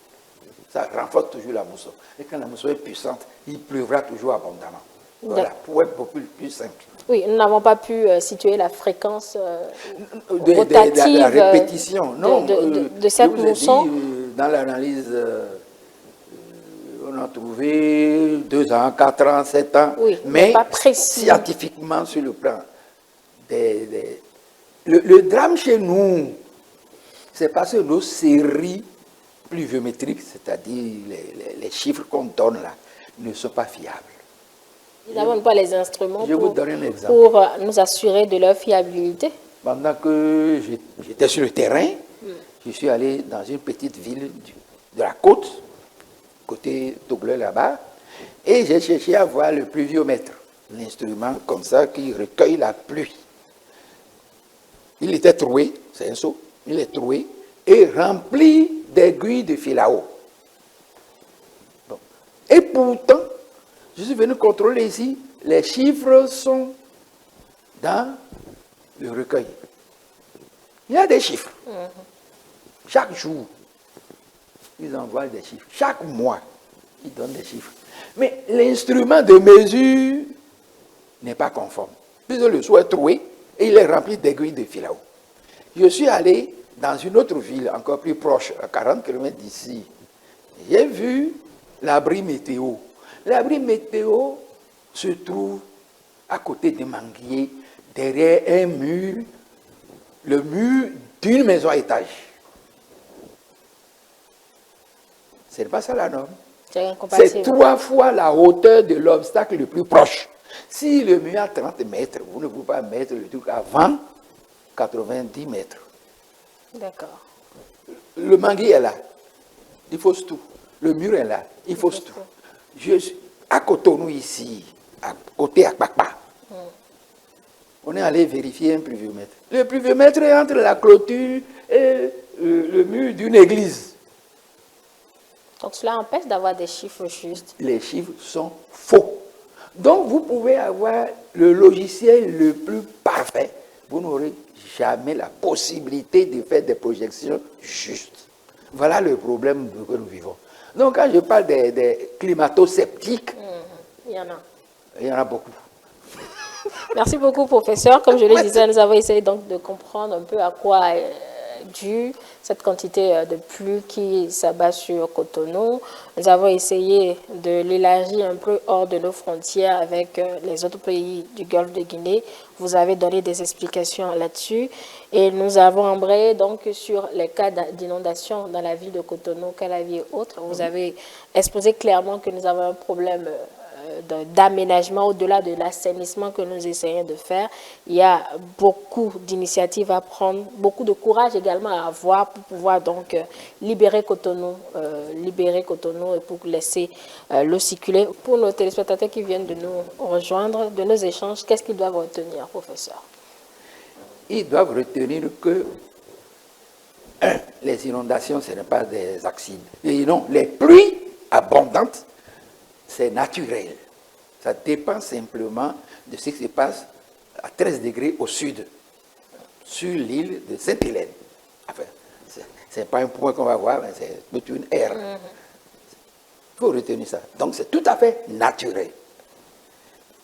Ça renforce toujours la mousson. Et quand la mousson est puissante, il pleuvra toujours abondamment. Voilà, pour être beaucoup plus simple. Oui, nous n'avons pas pu situer la fréquence rotative la répétition. Non, de cette mousson. Dans l'analyse, on a trouvé 2 ans, 4 ans, 7 ans. Oui, mais pas précis. Scientifiquement, sur le plan le drame chez nous, c'est parce que nos séries pluviométriques, c'est-à-dire les chiffres qu'on donne là, ne sont pas fiables. Nous n'avons pas les instruments pour nous assurer de leur fiabilité. Pendant que j'étais sur le terrain, je suis allé dans une petite ville de la côte, côté Tobleu là-bas, et j'ai cherché à voir le pluviomètre, l'instrument comme ça qui recueille la pluie. Il était troué, c'est un seau, il est troué et rempli d'aiguilles de fil à eau. Bon. Et pourtant, je suis venu contrôler ici, les chiffres sont dans le recueil. Il y a des chiffres. Chaque jour, ils envoient des chiffres. Chaque mois, ils donnent des chiffres. Mais l'instrument de mesure n'est pas conforme. Puisque le seau est troué et il est rempli d'aiguilles de fil à eau. Je suis allé dans une autre ville, encore plus proche, à 40 km d'ici. J'ai vu l'abri météo. L'abri météo se trouve à côté des manguiers, derrière un mur, le mur d'une maison à étage. Ce n'est pas ça la norme. C'est 3 fois la hauteur de l'obstacle le plus proche. Si le mur a 30 mètres, vous ne pouvez pas mettre le truc avant 90 mètres. D'accord. Le manguier est là. Il faut tout. Le mur est là. Il faut tout. À Cotonou ici, à côté à Kpakpa, on est allé vérifier un pluviomètre. Le pluviomètre est entre la clôture et le mur d'une église. Donc cela empêche d'avoir des chiffres justes. Les chiffres sont faux. Donc vous pouvez avoir le logiciel le plus parfait. Vous n'aurez jamais la possibilité de faire des projections justes. Voilà le problème que nous vivons. Donc quand je parle des climato-sceptiques, il y en a. Il y en a beaucoup. Merci beaucoup, professeur. Comme je le disais, nous avons essayé donc de comprendre un peu à quoi est due cette quantité de pluie qui s'abat sur Cotonou. Nous avons essayé de l'élargir un peu hors de nos frontières avec les autres pays du Golfe de Guinée. Vous avez donné des explications là-dessus. Et nous avons embrayé donc sur les cas d'inondation dans la ville de Cotonou, Calavi et autres. Vous avez exposé clairement que nous avons un problème d'aménagement, au-delà de l'assainissement que nous essayons de faire. Il y a beaucoup d'initiatives à prendre, beaucoup de courage également à avoir pour pouvoir donc libérer Cotonou et pour laisser l'eau circuler. Pour nos téléspectateurs qui viennent de nous rejoindre, de nos échanges, qu'est-ce qu'ils doivent retenir, professeur? Ils doivent retenir que les inondations, ce n'est pas des accidents. Et non, les pluies abondantes, c'est naturel. Ça dépend simplement de ce qui se passe à 13 degrés au sud, sur l'île de Sainte-Hélène. Enfin, ce n'est pas un point qu'on va voir, mais c'est toute une ère. Il faut retenir ça. Donc, c'est tout à fait naturel.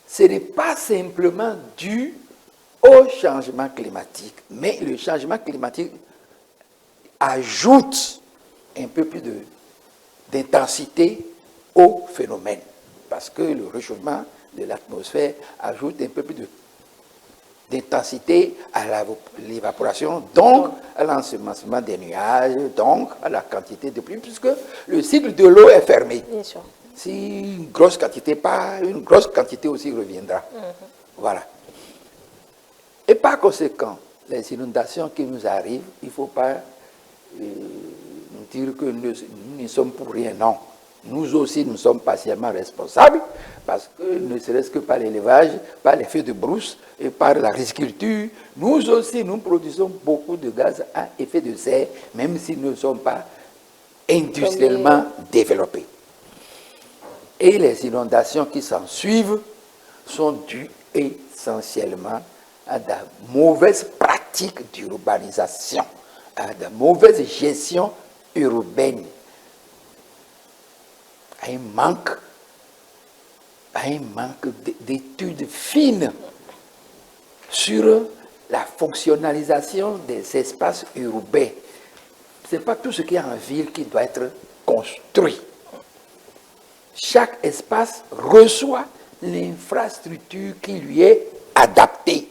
Ce n'est pas simplement dû au changement climatique, mais le changement climatique ajoute un peu plus d'intensité au phénomène, parce que le réchauffement de l'atmosphère ajoute un peu plus d'intensité à l'évaporation, donc à l'ensemencement des nuages, donc à la quantité de pluie, puisque le cycle de l'eau est fermé. Bien sûr. Si une grosse quantité part, une grosse quantité aussi reviendra. Voilà. Et par conséquent, les inondations qui nous arrivent, il ne faut pas nous dire que nous n'y sommes pour rien. Non. Nous aussi, nous sommes partiellement responsables parce que, ne serait-ce que par l'élevage, par les feux de brousse et par la riziculture, nous aussi, nous produisons beaucoup de gaz à effet de serre, même si nous ne sommes pas industriellement développés. Et les inondations qui s'en suivent sont dues essentiellement à de mauvaises pratiques d'urbanisation, à de mauvaises gestions urbaines, à un manque d'études fines sur la fonctionnalisation des espaces urbains. Ce n'est pas tout ce qui est en ville qui doit être construit. Chaque espace reçoit l'infrastructure qui lui est adaptée.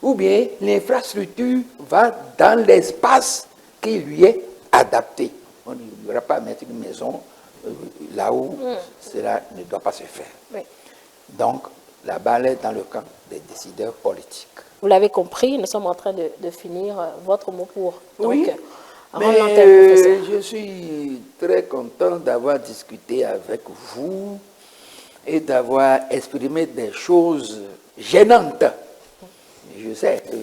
Ou bien l'infrastructure va dans l'espace qui lui est adapté. On ne va pas mettre une maison là où cela ne doit pas se faire. Oui. Donc, la balle est dans le camp des décideurs politiques. Vous l'avez compris, nous sommes en train de finir votre mot pour. Oui, donc, mais je suis très content d'avoir discuté avec vous et d'avoir exprimé des choses gênantes. Je sais que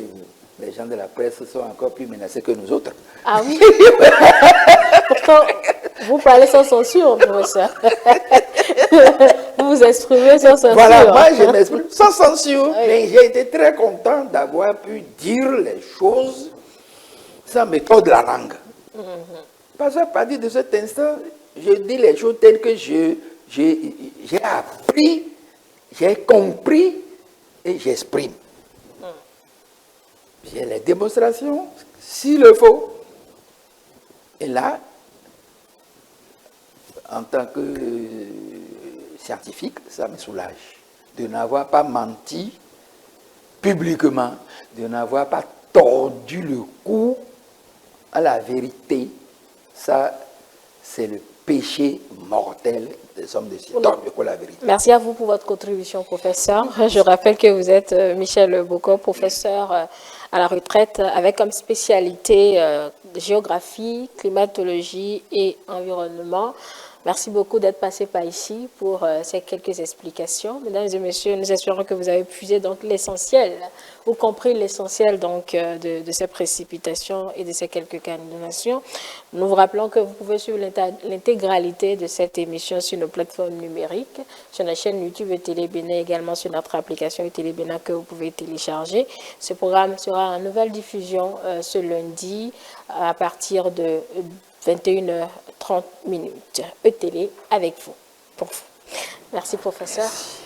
les gens de la presse sont encore plus menacés que nous autres. Ah oui. Pourtant, vous parlez sans censure, professeur. Vous vous exprimez sans censure. Voilà, moi je m'exprime sans censure. Oui. Mais j'ai été très content d'avoir pu dire les choses sans me tordre la langue. Parce qu'à partir de cet instant, je dis les choses telles que j'ai appris, j'ai compris et j'exprime. J'ai les démonstrations, s'il le faut. Et là, en tant que scientifique, ça me soulage de n'avoir pas menti publiquement, de n'avoir pas tordu le cou à la vérité. Ça, c'est le péché mortel des hommes de science. Tordre le cou à la vérité. Merci à vous pour votre contribution, professeur. Je rappelle que vous êtes Michel Boko, professeur à la retraite avec comme spécialité géographie, climatologie et environnement. Merci beaucoup d'être passé par ici pour ces quelques explications. Mesdames et messieurs, nous espérons que vous avez puisé donc l'essentiel, ou compris l'essentiel donc de ces précipitations et de ces quelques inondations. Nous vous rappelons que vous pouvez suivre l'intégralité de cette émission sur nos plateformes numériques, sur la chaîne YouTube et Télé Bénin, également sur notre application Télé Bénin que vous pouvez télécharger. Ce programme sera en nouvelle diffusion ce lundi à partir de 21h30. E-Télé avec vous, pour vous. Merci, professeur. Merci.